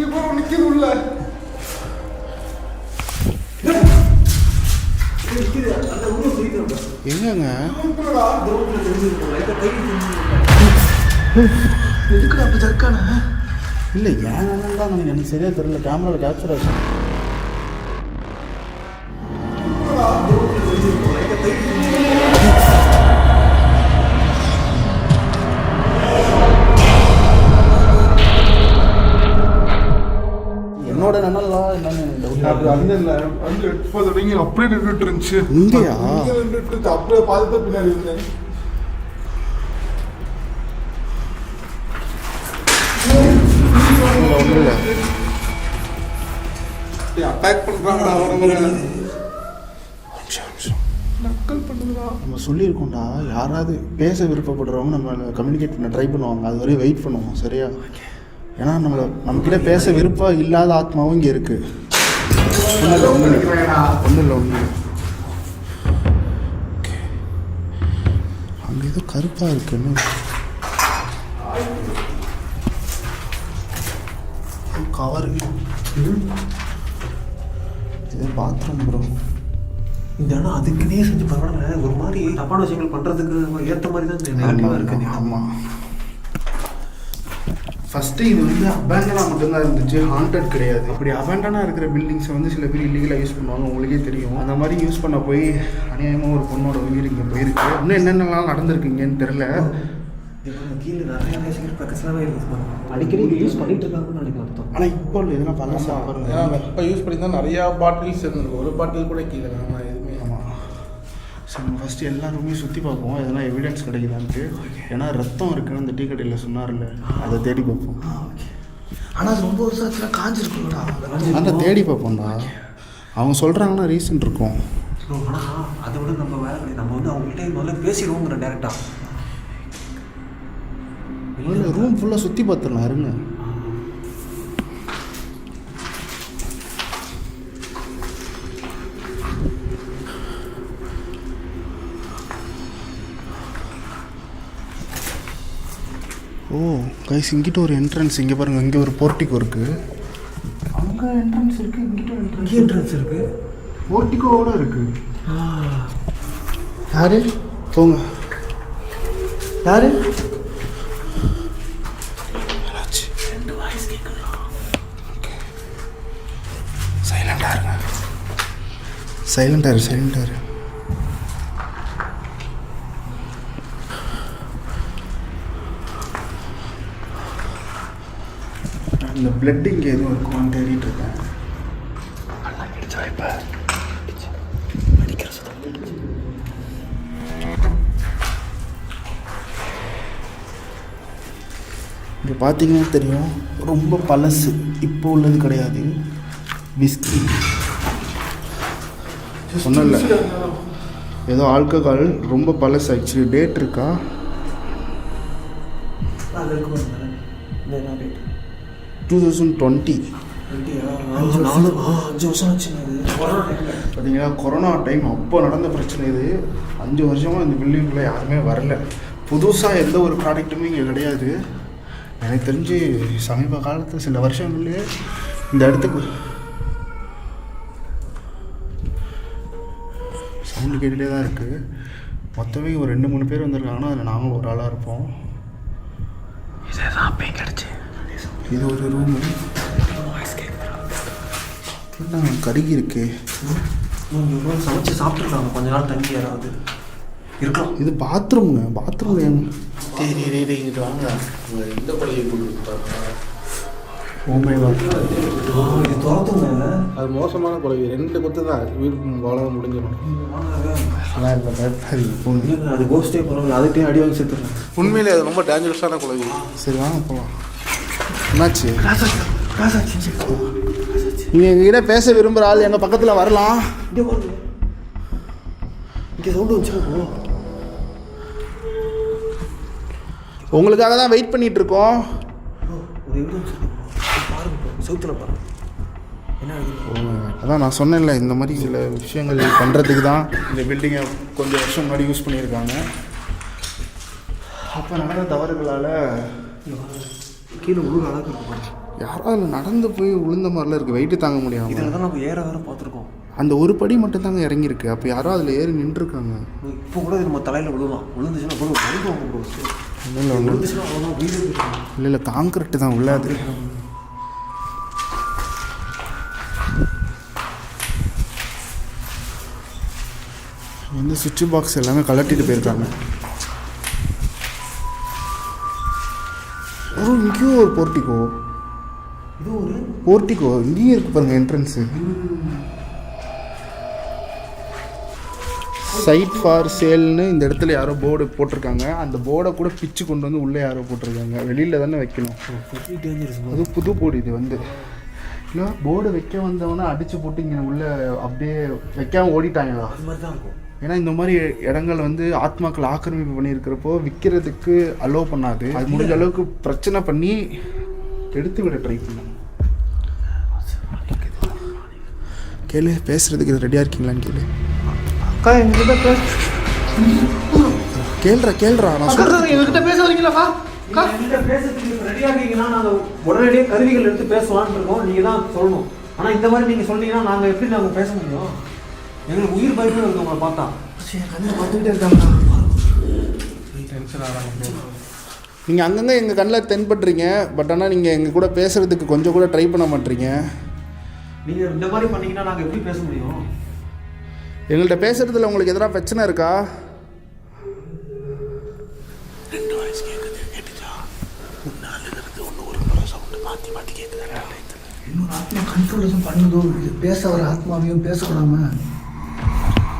இப்போ நிற்கிது உள்ள. எங்கங்க? எதுக்குடா அப்போ தற்கான? இல்லை ஏன் தான் எனக்கு சரியா தெரியல. கேமராவில் கேப்சர் ஆச்சு. என்னோட நினலா என்னன்னு அது அந்த இல்லை, அந்த 30 அடிங்க அப்படியே நின்றுட்டு இருந்துச்சு. இங்கேயா? இங்கே நின்றுட்டு இருந்துச்சு. அப்படியே பார்த்துட்டு பின்னாடி இருந்தேன். ஒன்றும் இல்லை. அட்டாக் பண்ணுறாங்கடா அவனுங்க. நக்கல் பண்ணுறா. நம்ம சொல்லியிருக்கோம்டா, யாராவது பேச விருப்பப்படுறவங்க நம்மளை கம்யூனிகேட் பண்ண ட்ரை பண்ணுவாங்க. அது வரையும் வெயிட் பண்ணுவோம், சரியா? ஏன்னா நம்மக்கிட்ட பேச விருப்பம் இல்லாத ஆத்மாவும் இங்கே இருக்குது. ஒன்றும் இல்லை அங்கே ஏதோ கருப்பாக இருக்குன்னு கவர். இது பாத்ரூம் ப்ரோ. இந்த இடம் அதுக்குன்னே செஞ்சு பரவாயில்ல. ஒரு மாதிரி தப்பான விஷயங்கள் பண்ணுறதுக்கு ஏற்ற மாதிரி தான் இருக்குது. ஆமாம். ஃபஸ்ட்டு இது வந்து அபேண்டனாக மட்டும்தான் இருந்துச்சு, ஹாண்டட் கிடையாது. அப்படி அபேண்டனாக இருக்கிற பில்டிங்ஸை வந்து சில பேர் இல்லீகலாக யூஸ் பண்ணுவாங்க, உங்களுக்கே தெரியும். அந்த மாதிரி யூஸ் பண்ண போய் அநியாயமாக ஒரு பொண்ணோட உயிர் இங்கே போயிருக்கு. இன்னும் என்னென்னலாம் நடந்திருக்குங்கன்னு தெரில. கீழே நிறைய சிகரெட் பேக்கெட்ஸ்லாம் இருக்குது. அடிக்கடி இது யூஸ் பண்ணிட்டு இருக்காங்கன்னு நினைக்கிறேன் அர்த்தம். ஆனால் இப்போ இல்லை, இதெல்லாம் பழசா பாருங்க. ஏன்னா இப்போ யூஸ் பண்ணி தான் நிறையா பாட்டில்ஸ் இருந்திருக்கு. ஒரு பாட்டில் கூட கீழே நம்ம எதுவுமே. ஆமாம். ஸோ நம்ம ஃபஸ்ட்டு எல்லா ரூமையும் சுற்றி பார்ப்போம், எதனா எவிடன்ஸ் கிடைக்குதான்ட்டு. ஏன்னா ரத்தம் இருக்குன்னு அந்த டீ கடையில் சொன்னார்ல, அதை தேடி பார்ப்போம். ஆனால் அது ரொம்ப வருஷத்துல காஞ்சிருக்கும்டா. ஆனால் தேடி பார்ப்போம்டா. அவங்க சொல்கிறாங்கன்னா ரீசன் இருக்கும். ஆனால் அதை விட நம்ம வேலை கிடையாது. நம்ம வந்து அவங்கள்ட்ட முதல்ல பேசிடுவோங்கிற டேரெக்டாக. ரூம் ஃபுல்லாக சுற்றி பார்த்துடலாம், இருங்க. ஓ கைஸ், இங்கிட்ட ஒரு என்ட்ரன்ஸ். இங்கே பாருங்கள், இங்கே ஒரு போர்ட்டிகோ இருக்குது. அங்கே என்ட்ரன்ஸ் இருக்குது, இங்கிட்ட என்ட்ரன்ஸ் இருக்குது. போர்ட்டிகோவோட இருக்குது. யாரு போங்க, யாரு? சைலண்டாரு. இந்த பிளட் இங்கே எதுவும் இருக்கும்னு தேடிட்டு இருக்கேன். இங்கே பார்த்தீங்கன்னா தெரியும், ரொம்ப பழசு, இப்போ உள்ளது கிடையாது. விஸ்கி சொன்னல, ஏதோ ஆல்கஹால், ரொம்ப பழசு. ஆக்சுவலி டேட் இருக்கா? 2020. 5 வருஷம் ஆச்சு. பார்த்தீங்கன்னா கொரோனா டைம் அப்போ நடந்த பிரச்சனை இது. 5 வருஷமாக இந்த பில்டிங்குள்ளே யாருமே வரல. புதுசாக எந்த ஒரு ப்ராடக்ட்டுமே இங்கே கிடையாது. எனக்கு தெரிஞ்சு சமீப காலத்தில் சில வருஷங்கள்லேயே இந்த இடத்துக்கு சவுண்டு கேட்டுகிட்டே தான் இருக்குது. மொத்தமே ஒரு 2-3 பேர் வந்திருக்காங்கன்னா அதில் நாங்களும் ஒரு ஆளாக இருப்போம். இது ஒரு ரூமு. கருகி இருக்கு. சமைச்சு சாப்பிட்ருக்காங்க, கொஞ்ச நாள் தங்கி யாராவது இருக்கலாம். இது பாத்ரூமுங்க. பாத்ரூம் இங்கிட்டு வாங்க. எந்த பள்ளியை கொடுத்துருப்பாங்க? ஓமை இது துரத்துங்க. அது மோசமான குழவி. 2 கொத்து தான் வீடு வளர முடிஞ்சிடும். அது கோஸ்டே பரவாயில்ல, அதுக்கே அடி வாங்கி சேர்த்துறேன். உண்மையிலே அது ரொம்ப டேஞ்சரஸான குழவி. சரி வாங்க போகலாம். என்னாச்சு? நீங்கள் எங்ககிட்ட பேச விரும்புகிற ஆள் எங்கள் பக்கத்தில் வரலாம். இங்கே சவுண்டு வச்சுருக்கோம். உங்களுக்காக தான் வெயிட் பண்ணிட்டு இருக்கோம். ஒரு எவிடன்ஸ் பாருங்க, சவுத்தில் பாருங்க என்ன. அதான் நான் சொன்னேன்ல, இந்த மாதிரி சில விஷயங்கள் பண்ணுறதுக்கு தான் இந்த பில்டிங்கை கொஞ்சம் வருஷம் முன்னாடி யூஸ் பண்ணியிருக்காங்க. அப்போ நடந்த தவறுகளால் கீழே விழுற அளவுக்கு இருக்கு. யாரும் அதில் நடந்து போய் விழுந்த மாதிரிலாம் இருக்குது, வெயிட்டு தாங்க முடியாமல். இதில் தான் நம்ம ஏற வேறு பார்த்துருக்கோம். அந்த ஒரு படி மட்டும் தாங்க இறங்கியிருக்கு. அப்போ யாரோ அதில் ஏறி நின்றுருக்காங்க. இப்போ கூட இது நம்ம தலையில் விழுலாம். விழுந்துச்சுன்னா கூட பயந்துவாங்க ப்ரோ. இல்லை விழுந்துச்சுன்னா அவ்வளோதான் வீடு. இல்லை காங்கிரீட்டு தான் உள்ளாது. இந்த சுவிட்ச் பாக்ஸ் எல்லாமே கலட்டிட்டு போயிருக்காங்க. இங்கேயும் ஒரு போர்ட்டிகோ. இது ஒரு போர்ட்டிகோ இங்கேயும் இருக்கு பாருங்க, என்ட்ரன்ஸு. சைட் ஃபார் சேல்னு இந்த இடத்துல யாரோ போர்டு போட்டிருக்காங்க. அந்த போர்டை கூட பிச்சு கொண்டு வந்து உள்ளே யாரோ போட்டிருக்காங்க. வெளியில் தானே வைக்கணும். அது புது போர்டு இது வந்து. இல்லை போர்டு வைக்க வந்தவொன்னே அடித்து போட்டு இங்கே உள்ளே அப்படியே வைக்காமல் ஓடிட்டாங்களா? அது மாதிரி தான் இருக்கும். ஏன்னா இந்த மாதிரி இடங்கள் வந்து ஆத்மாக்கள் ஆக்கிரமிப்பு பண்ணியிருக்கிறப்போ விற்கிறதுக்கு அலோவ் பண்ணாது. அது முடிஞ்ச அளவுக்கு பிரச்சனை பண்ணி எடுத்து விட ட்ரை பண்ணாங்க. கேளு, பேசுறதுக்கு இது ரெடியாக இருக்கீங்களான்னு கேளு. அக்கா எங்ககிட்ட பேச கேள்றா நான் சொல்கிறேன். எங்ககிட்ட பேச வரீங்களாக்கா? என்கிட்ட பேசுறதுக்கு ரெடியாக இருக்கீங்கன்னா நாங்கள் உடனடியே கருவிகள் எடுத்து பேசலான்னு இருக்கோம். நீங்கள் தான் சொல்லணும். ஆனால் இந்த மாதிரி நீங்கள் சொன்னீங்கன்னா நாங்கள் எப்படி நாங்கள் பேச முடியும்? எங்களுக்கு உயிர் பயப்பட இருக்கு உங்களை பார்த்தா. கண்ணில் பார்த்துக்கிட்டே இருக்காங்க. நீங்கள் அங்கங்கே எங்கள் கண்ணில் தென்படுறீங்க. பட் ஆனால் நீங்கள் எங்கள் கூட பேசுகிறதுக்கு கொஞ்சம் கூட ட்ரை பண்ண மாட்டீங்க. நீங்கள் இந்த மாதிரி பண்ணீங்கன்னா நாங்கள் எப்படி பேச முடியும்? எங்கள்கிட்ட பேசுகிறதுல உங்களுக்கு எதனா பிரச்சனை இருக்கா? 2 வாய்ஸ் கேட்குது. இன்னொரு ஆத்மா கண்ட்ரோல் எதுவும் பண்ணுதோ, இது பேச வர ஆத்மாவையும் பேச விடாம.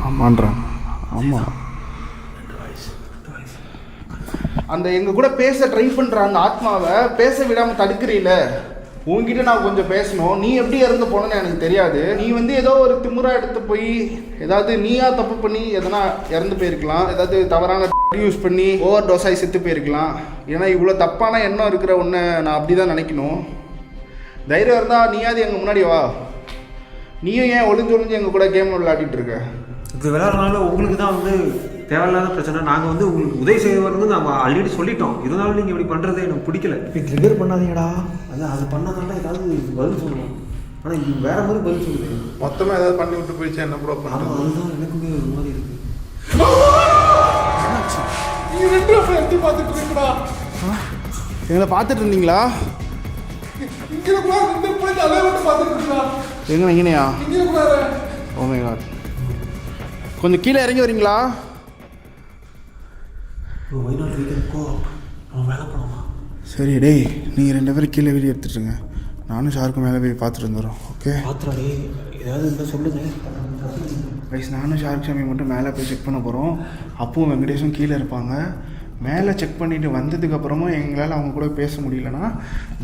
ஆமான்றான். ஆமாம், அந்த எங்கள் கூட பேச ட்ரை பண்ணுற அந்த ஆத்மாவை பேச விடாமல் தடுக்கிறீல. உன்கிட்ட நான் கொஞ்சம் பேசணும். நீ எப்படி இறந்து போனேன்னு எனக்கு தெரியாது. நீ வந்து ஏதோ ஒரு திமுறா எடுத்து போய் ஏதாவது நீயா தப்பு பண்ணி எதனா இறந்து போயிருக்கலாம். ஏதாவது தவறான யூஸ் பண்ணி ஓவர் டோஸ் ஆகி செத்து போயிருக்கலாம். ஏன்னா இவ்வளோ தப்பான எண்ணம் இருக்கிற ஒன்று நான் அப்படி தான் நினைக்கணும். தைரியம் இருந்தால் நீயாவது எங்கள் முன்னாடி வா. நீயும் ஏன் ஒளிஞ்சு எங்கள் கூட கேம் விளையாடிட்டு இருக்க? இது விளையாடுறதுனால உங்களுக்கு தான் வந்து தேவையில்லாத பிரச்சனை. நாங்கள் வந்து உங்களுக்கு உதவி செய்வது நாங்கள் ஆல்ரெடி சொல்லிட்டோம். இருந்தாலும் நீங்கள் இப்படி பண்ணுறது எனக்கு பிடிக்கல. இப்போ ட்ரிகர் பண்ணாதீங்கடா. அதான் அது பண்ணாதான் ஏதாவது பதில் சொல்லணும். ஆனால் இது வேற மாதிரி பதில் சொல்லுது. மொத்தமாக ஏதாவது பண்ணி விட்டு போயிடுச்சு என்ன ப்ரோ ஆமாம், பண்ணுறது? அதுதான் எனக்குமே ஒரு மாதிரி இருக்குது. எங்களை பார்த்துட்டு இருந்தீங்களா? எங்கனையா? ஓ மை காட், கொஞ்சம் கீழே இறங்கி வரீங்களா? வயநாடு வீக்கெண்ட்க்கோ நம்ம வேலை பண்ணோமா? சரி டேய், நீங்கள் 2 பேரும் கீழே வீடியோ எடுத்துட்டுருங்க. நானும் ஷாருக்கும் மேலே போய் பார்த்துட்டு வந்துடுறோம். ஓகே பாத்திராடி ஏதாவது இருந்தால் சொல்லுங்கள். கைஸ், நானும் ஷாருக் சாமி மட்டும் மேலே போய் செக் பண்ண போகிறோம். அப்பவும் வெங்கடேஷும் கீழே இருப்பாங்க. மேலே செக் பண்ணிவிட்டு வந்ததுக்கப்புறமும் எங்களால் அவங்க கூட பேச முடியலன்னா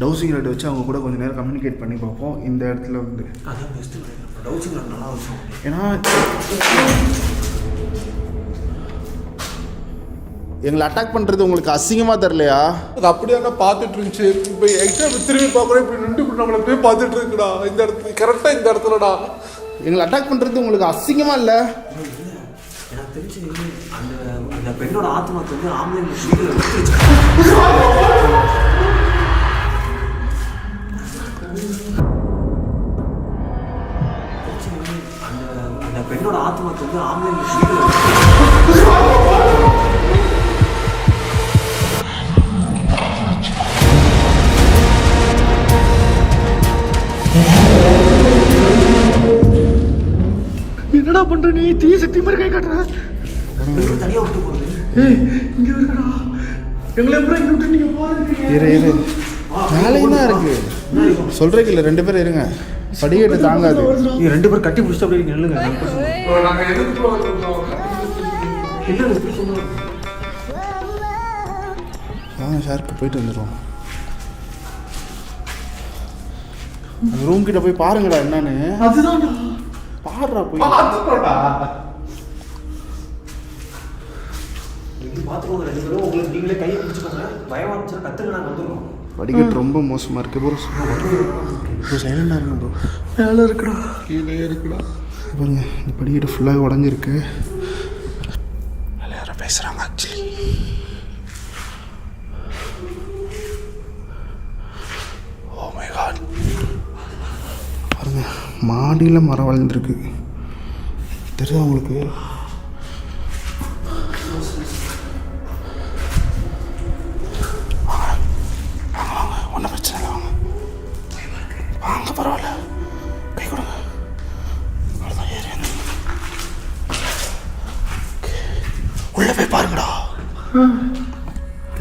டவுசிங் ரேட் வச்சு அவங்க கூட கொஞ்சம் நேரம் கம்யூனிகேட் பண்ணி பார்ப்போம். இந்த இடத்துல வந்து அதான் பெஸ்ட்டு. டவுசிங் நல்லா விஷயம். ஏன்னா எங்களை அட்டாக் பண்ணுறது உங்களுக்கு அசிங்கமாக தெரிலையா? அது அப்படியே பார்த்துட்டு இருந்துச்சு. இப்போ எக்ஸாம் திரும்பி பார்க்கணும், இப்படி நின்று இப்படி நம்மளை போய் பார்த்துட்டு இருக்குடா. இந்த இடத்துல கரெக்டாக இந்த இடத்துலடா எங்களை அட்டாக் பண்ணுறது உங்களுக்கு அசிங்கமாக இல்லை? எனக்கு தெரிஞ்சு அந்த பெண்ணோட ஆத்மாக்கு வந்து ஆம்பளை வீட்டில் வச்சு அந்த பெண்ணோட ஆத்மாக்கு வந்து ஆம்பளை வீட்டில் என்னடா பண்ற நீ? தீய சக்தி மாதிரி கை காட்டுற. தனியாக விட்டு போகுது. இங்க இருக்கடா. எங்களை எப்படி இங்க விட்டு நீங்க போறீங்க? இரு வேலையும் தான் இருக்குது. சொல்கிறீங்க இல்லை, 2 பேரும் இருங்க. படிக்கட்டு தாங்காது. நீ 2 பேரும் கட்டி பிடிச்சிட்டு அப்படியே நில்லுங்க. நாங்கள் எதுக்கு வாங்க ஷாருக்கு போயிட்டு வந்துடுவோம். அந்த ரூம் கிட்ட போய் பாருங்கடா என்னன்னு. அதுதான் பாடுறா போய். பார்த்துக்கோங்க 2 பேரும். உங்களுக்கு நீங்களே கையை பிடிச்சிக்கோங்க. பயமாக இருந்துச்சுன்னா கற்றுங்க, நாங்கள் வந்துடுவோம். படிக்கட்டு ரொம்ப மோசமாக இருக்குது ப்ரோ. ப்ரோ சைலண்டாக இருங்க ப்ரோ. மேலே இருக்குடா. கீழே இருக்குடா. பாருங்க, இந்த படிக்கட்டு ஃபுல்லாக உடஞ்சிருக்கு. அதில் யாரோ பேசுகிறாங்க ஆக்சுவலி. ஓ மை காட், பாருங்க மாடியில் மரம் வளர்ந்துருக்கு. தெரியுதா உங்களுக்கு? ஒன்றும் பிரச்சனை இல்லை, வாங்க வாங்க, பரவாயில்ல, கை கொடுங்க. அவ்வளோதான், ஏறி உள்ளே போய் பாருங்கடா.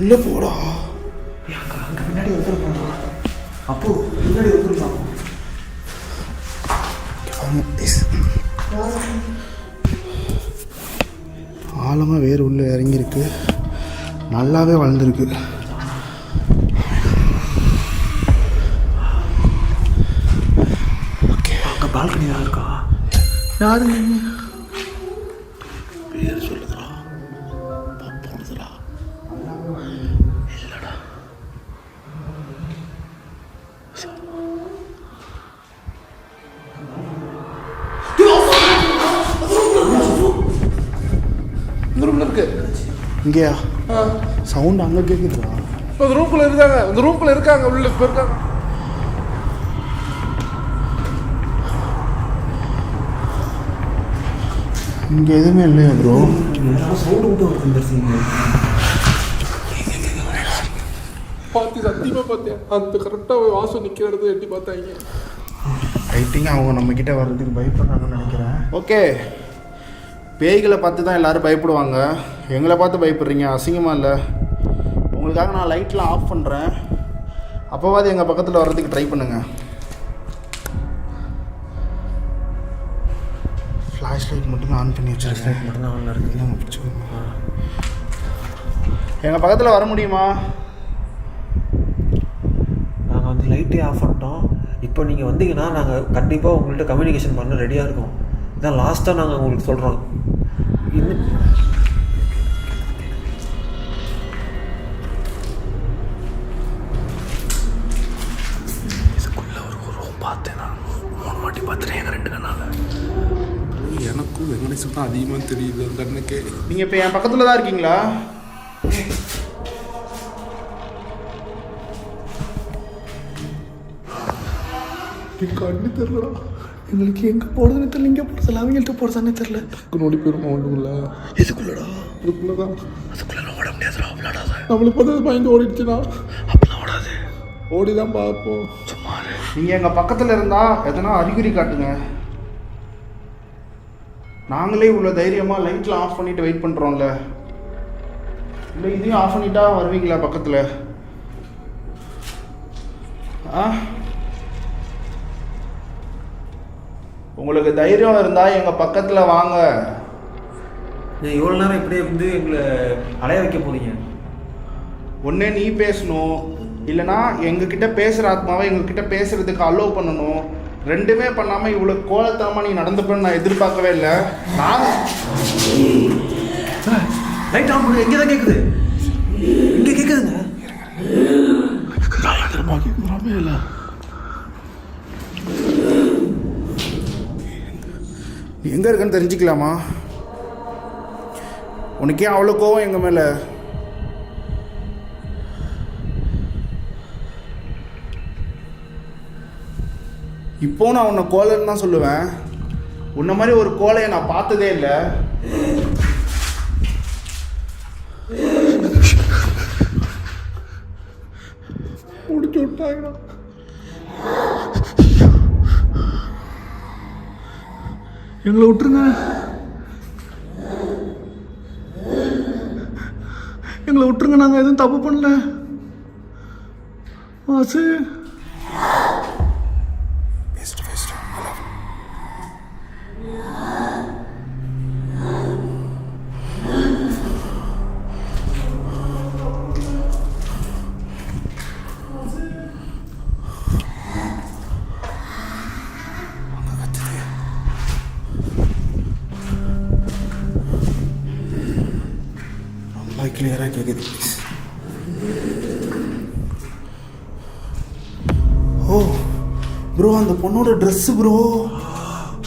உள்ளே போடா. அங்கே பின்னாடி வந்துருப்பாங்க. அப்போ பின்னாடி வந்துருப்பாங்க. ஆழமாக வேறு உள்ளே இறங்கியிருக்கு. நல்லாவே வளர்ந்துருக்கு. ஓகே, அங்கே பால்கனி யாரும் இருக்கா? யாரு பேர் சொல்லுதுடா. போனதுடா. இல்லைடா. இந்த ரூம்ல இருக்கு. இங்கேயா? சவுண்ட் அங்கே கேட்குதுடா. இந்த ரூம்குள்ள இருக்காங்க. இந்த ரூம்குள்ள இருக்காங்க. உள்ள இப்போ இருக்காங்க. இங்கே எதுவுமே இல்லையா ப்ரோ? சவுண்டு மட்டும் வந்துருச்சுங்க. பார்த்து சத்தியமாக பார்த்தேன். அந்த கரெக்டாக வாசம் நிற்கிற இடத்துல எட்டி பார்த்தாங்க. ஐ திங்க் அவங்க நம்மக்கிட்ட வர்றதுக்கு பயப்படுறாங்கன்னு நினைக்கிறேன். ஓகே, பேய்களை பார்த்து தான் எல்லோரும் பயப்படுவாங்க. எங்களை பார்த்து பயப்படுறீங்க, அசிங்கமாக இல்லை? உங்களுக்காக நான் லைட்லாம் ஆஃப் பண்ணுறேன். அப்போவாது எங்கள் பக்கத்தில் வர்றதுக்கு ட்ரை பண்ணுங்கள். ஃப்ளாஷ் லைட் மட்டும் ஆன் பண்ணி வச்சுருக்கேன். மட்டும்தான் ஆன்ல இருக்குது. நாங்கள் பிடிச்சிக்கோங்க. எங்கள் பக்கத்தில் வர முடியுமா? நாங்கள் வந்து லைட்டே ஆஃப் பண்ணிட்டோம். இப்போ நீங்கள் வந்தீங்கன்னா நாங்கள் கண்டிப்பாக உங்கள்கிட்ட கம்யூனிகேஷன் பண்ண ரெடியாக இருக்கோம். இதான் லாஸ்ட்டாக நாங்கள் உங்களுக்கு சொல்கிறோம். இன்னும் இதுக்குள்ளே ஒரு ரூம் பார்த்தேன். நான் 3 வாட்டி பார்த்துட்டேன் எங்கள் 2 கண்ணால். எனக்கும் வெங்கடேஷன் தான் அதிகமாக தெரியுது ஒரு கண்ணுக்கு. நீங்கள் இப்போ என் பக்கத்தில் தான் இருக்கீங்களா? கண்ணு தெரியலடா. எங்களுக்கு எங்கே போகிறதுன்னு தெரியல, இங்கே போகிறதில்ல, அவங்கள்ட்ட போகிறதானே தெரில. நோடி போயிருமா ஒன்றுக்குள்ள? இதுக்குள்ளடா, இதுக்குள்ளதான். அதுக்குள்ளே நான் ஓட முடியாதுடா, விளாடாத. நம்மளுக்கு பார்த்தது பயந்து ஓடிடுச்சுன்னா அப்படிலாம் ஓடாது, ஓடி தான் பார்ப்போம். சும்மா நீங்கள் எங்கள் பக்கத்தில் இருந்தால் எதனா அறிகுறி காட்டுங்க. நாங்களே இவ்வளோ தைரியமாக லைட்லாம் ஆஃப் பண்ணிவிட்டு வெயிட் பண்ணுறோம்ல. இல்லை இதையும் ஆஃப் பண்ணிட்டா வருவீங்களா பக்கத்தில்? உங்களுக்கு தைரியம் இருந்தால் எங்கள் பக்கத்தில் வாங்க. நீங்கள் இவ்வளோ நேரம் இப்படியே வந்து எங்களை அலைய வைக்க போகிறீங்க. ஒன்றே நீ பேசணும், இல்லைனா எங்ககிட்ட பேசுகிற ஆத்மாவை எங்ககிட்ட பேசுகிறதுக்கு அலோவ் பண்ணணும். ரெண்டுமே பண்ணாமல் இவ்வளோ கோலத்தனமாக நீ நடந்துப்பேன்னு நான் எதிர்பார்க்கவே இல்லை. லைட் ஆன் பண்ணு. எங்கே தான் கேட்குது? இங்கே கேட்குதுங்க. இல்லை நீ எங்கே இருக்கன்னு தெரிஞ்சுக்கலாமா? உனக்கே அவ்வளோ கோவம் எங்கள் மேலே? இப்போ நான் உன்னை கோலைன்னு தான் சொல்லுவேன். உன்ன மாதிரி ஒரு கோலையை நான் பார்த்ததே இல்லை. முடிச்சு விட்டாங்கடா. எங்களை விட்டுருங்க, எங்களை விட்டுருங்க, நாங்கள் எதுவும் தப்பு பண்ணல. மாசு கிளியராக கேட்குது ப்ளீஸ். ஓ ப்ரோ, அந்த பொண்ணோட dress bro.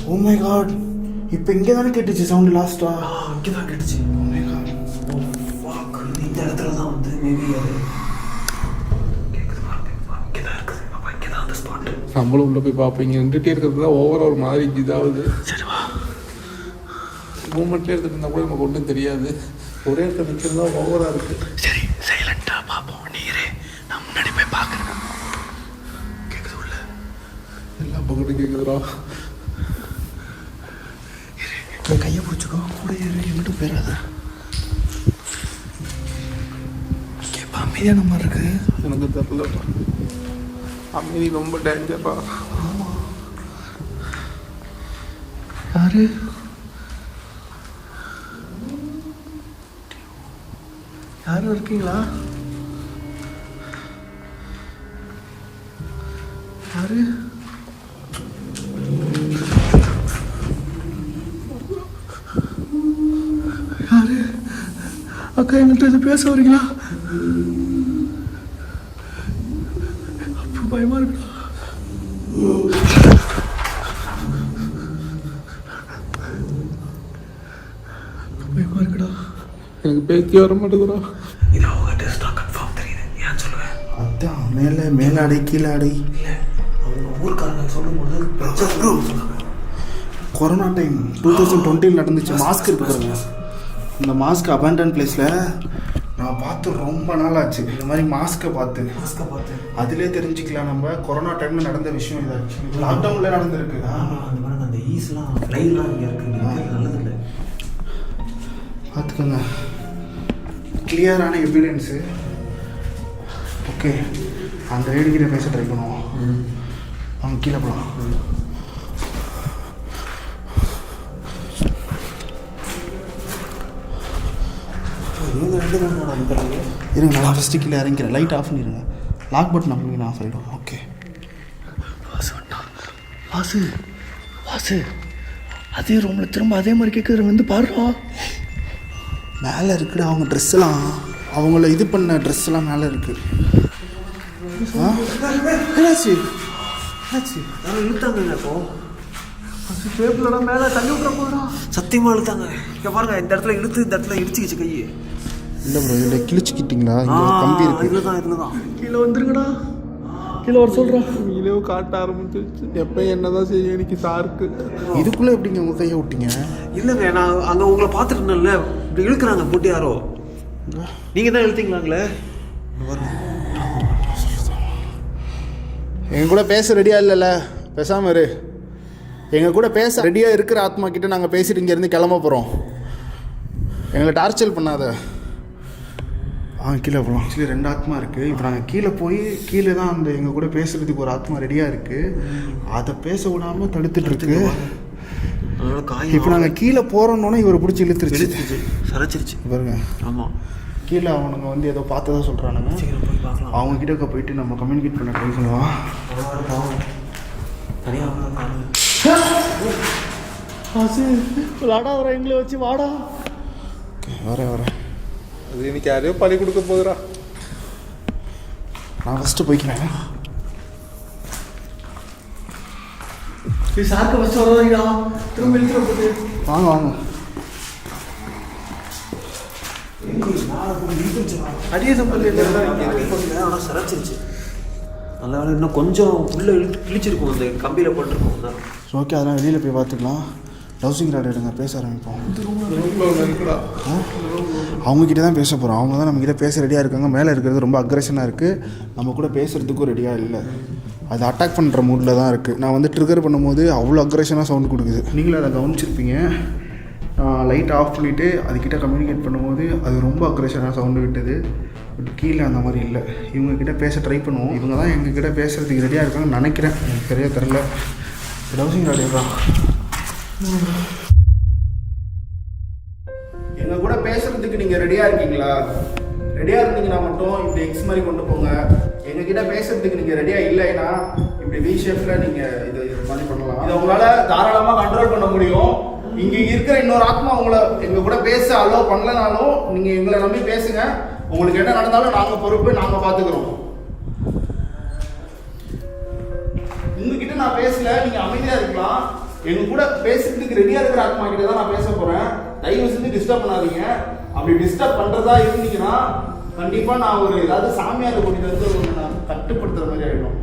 Oh my god, இப்போ இங்கே தானே கேட்டுச்சு சவுண்டு லாஸ்ட்டாக? இங்கே தான் கேட்டுச்சு. Oh my god. இந்த இடத்துல தான் வந்து மேபி அது கேட்குது. இங்கே தான் இருக்குது. அப்போ இங்கே தான் அந்த ஸ்பாட்டு. நம்மளும் உள்ளே போய் பார்ப்பீங்க. நின்றுட்டே இருக்கிறது தான் ஓவராக ஒரு மாதிரி இதாகுது. சரி வா. மூமெண்ட்லேயே எடுத்துகிட்டு இருந்தால் கூட நமக்கு ஒன்றும் தெரியாது. ஒரே இடத்துல நிற்கிறது தான் ஓவராக இருக்குது. சரி சைலண்டாக பார்ப்போம். நீரே நான் முன்னாடி போய் பார்க்குறேன். கேட்குது உள்ள எல்லா பக்கத்தும் கேட்குதுடா. என் கையை பிடிச்சிக்கோ, கூட ஏறு, எங்கிட்டும் போயிடாத. கேட்பா, அமைதியான மாதிரி இருக்கு. எனக்கு தெரியல, அமைதி ரொம்ப டேஞ்சரா. ஆமாம். யாரு? யாரும் இருக்கீங்களா? யாரு? யாரு? அக்கா, என்கிட்ட இது பேச வரீங்களா? அப்போ பயமா இருக்குடா. பயமா இருக்குடா. எனக்கு பேச்சு வர மாட்டேங்குதுடா. இது அவங்க டெஸ்டா கன்ஃபார்ம் தெரியுது. ஏன் சொல்லுவேன்? அதான் மேலாடை கீழாடை. இல்லை, அவங்க ஊருக்காரங்க சொல்லும்போது கொரோனா டைம் 2020 நடந்துச்சு. மாஸ்க் இருக்கு பாருங்க. இந்த மாஸ்க் அபேண்டன் பிளேஸில் நான் பார்த்து ரொம்ப நாள் ஆச்சு. இந்த மாதிரி மாஸ்க்கை பார்த்து அதிலே தெரிஞ்சுக்கலாம் நம்ம கொரோனா டைமில் நடந்த விஷயம் இதாச்சு. லாக்டவுனில் நடந்திருக்கு. அந்த மாதிரி அந்த ஈஸ்லாம் ஃப்ளைலாம் இங்கே இருக்குது. நல்லது இல்லை, பார்த்துக்கோங்க. கிளியரான எவிடன்ஸு. ஓகே, அந்த லேடிக்கிட்ட பேச ட்ரை பண்ணுவோம். அவங்க கீழே போகலாம். இருங்க, நான் ஃபஸ்ட்டு கீழே இறங்கிறேன். லைட் ஆஃப் பண்ணிடுங்க. லாக் பட்டன் அப்படிங்க ஆஃப் ஆகிடும். ஓகே வாசு வாசு அதே ரூமில் திரும்ப அதே மாதிரி கேட்குற வந்து பாடுறா. மேலே இருக்குடா அவங்க ட்ரெஸ்ஸெல்லாம், அவங்கள இது பண்ண ட்ரெஸ்ஸெல்லாம் மேலே இருக்குது. என்னாச்சு என்னாச்சு? இழுத்தாங்க இப்போ டேபிளோட மேலே தள்ளி விட்ற போகிறா. சத்தியமாக இழுத்தாங்க. இங்கே பாருங்க, இந்த இடத்துல இழுத்து இந்த இடத்துல இடிச்சுக்கிச்சு கையை. இல்லை ப்ரோ, இதில் கிழிச்சிக்கிட்டிங்களா? இங்கே கம்பி இருக்குது. இதில் தான் கீழே வந்துருங்கடா, கீழே வர சொல்கிறேன். இலவு காட்ட ஆரம்பிச்சிருச்சு. எப்போ என்னதான் செய்ய எனக்கு சாருக்கு. இதுக்குள்ளே எப்படிங்க உங்கள் கையை விட்டீங்க? இல்லைங்க, நான் அங்கே உங்களை பார்த்துருந்தேன்ல, இப்படி இழுக்கிறாங்க போட்டு யாரோ. நீங்கள் தான் இழுத்தீங்களாங்களே. எங்கள் கூட பேச ரெடியாக இல்லைல்ல, பேசாமல் இரு. எங்கள் கூட பேச ரெடியாக இருக்கிற ஆத்மா கிட்டே நாங்கள் பேசிட்டு இங்கேருந்து கிளம்ப போகிறோம். எங்களை டார்ச்சர் பண்ணாத. கீழே போகலாம். ஆக்சுவலி 2 ஆத்மா இருக்குது. இப்போ நாங்கள் கீழே போய் கீழே தான் அந்த எங்கள் கூட பேசுகிறதுக்கு ஒரு ஆத்மா ரெடியாக இருக்குது. அதை பேச விடாமல் தடுத்துட்ருக்கு. இப்போ நாங்கள் கீழே போகிறோன்னொன்னே இவரை பிடிச்சி இழுத்துருச்சு, சரைச்சிருச்சு பாருங்க. ஆமாம், கீழே அவனுங்க வந்து ஏதோ பார்த்ததா சொல்கிறானுங்க. அவங்க கிட்ட போயிட்டு நம்ம கம்யூனிகேட் பண்ண ட்ரை பண்ணுவோம். விளாடாத எங்களை வச்சு வாடா. வரேன். அது இன்னைக்கு யாரையோ பழி கொடுக்க போகுதுடா. நான் ஃபஸ்ட்டு போய்க்கிறேன். சார்க்கு ஃபஸ்ட்டு வராதீடா, திரும்ப இழுத்துற போது. வாங்க. அடியே சம்பளம் இல்லை. ஆனால் சரைச்சிருச்சு. நல்ல வேலை இன்னும் கொஞ்சம் உள்ளே கிழிச்சிருக்கும், அந்த கம்பியில் போட்டிருக்கோம். ஓகே, அதெல்லாம் வெளியில் போய் பார்த்துக்கலாம். டவுசிங் ராட் எடுங்க, பேச ஆரம்பிப்போம். அவங்கக்கிட்ட தான் பேச போகிறோம். அவங்க தான் நம்மக்கிட்ட பேச ரெடியாக இருக்காங்க. மேலே இருக்கிறது ரொம்ப அக்ரெஷனாக இருக்குது. நம்ம கூட பேசுகிறதுக்கும் ரெடியாக இல்லை. அது அட்டாக் பண்ணுற மூடில் தான் இருக்குது. நான் வந்து ட்ரிகர் பண்ணும்போது அவ்வளோ அக்ரெஷனாக சவுண்ட் கொடுக்குது. நீங்களும் அதை கவனிச்சிருப்பீங்க. லைட் ஆஃப் பண்ணிவிட்டு அதுக்கிட்ட கம்யூனிகேட் பண்ணும்போது அது ரொம்ப அக்ரெஷனாக சவுண்டு விட்டது. பட் கீழே அந்த மாதிரி இல்லை. இவங்கக்கிட்ட பேச ட்ரை பண்ணுவோம். இவங்க தான் எங்ககிட்ட பேசுகிறதுக்கு ரெடியாக இருக்காங்கன்னு நினைக்கிறேன். எனக்கு சரியாக தெரில. டவுசிங் ராட் தான் எங்கள் கூட பேசுகிறதுக்கு நீங்கள் ரெடியாக இருக்கீங்களா? ரெடியாக இருந்தீங்கன்னா மட்டும் இப்படி எக்ஸ் மாதிரி கொண்டு போங்க. எங்ககிட்ட பேசுகிறதுக்கு நீங்கள் ரெடியாக இல்லைன்னா இப்படி வி ஷேப்பில் நீங்கள் இது மாதிரி பண்ணலாம். இதை உங்களால் தாராளமாக கண்ட்ரோல் பண்ண முடியும். இங்கே இருக்கிற இன்னொரு ஆத்மா உங்களை எங்கள் கூட பேச அலோவ் பண்ணலனாலும் நீங்கள் எங்களை நம்பி பேசுங்க. உங்களுக்கு என்ன நடந்தாலும் நாங்கள் பொறுப்பு, நாங்கள் பார்த்துக்கிறோம். உங்ககிட்ட நான் பேசல, நீங்கள் அமைதியாக இருக்கலாம். எங்க கூட பேசுறதுக்கு ரெடியா இருக்கிற ஆத்மா கிட்ட தான் நான் பேச போறேன். தயவு செஞ்சு டிஸ்டர்ப் பண்ணாதீங்க. அப்படி டிஸ்டர்ப் பண்றதா இருந்தீங்கன்னா கண்டிப்பா நான் ஒரு ஏதாவது சாமியாரை கூட்டிட்டு வந்து நான் கட்டுப்படுத்துற மாதிரி ஆயிடும்.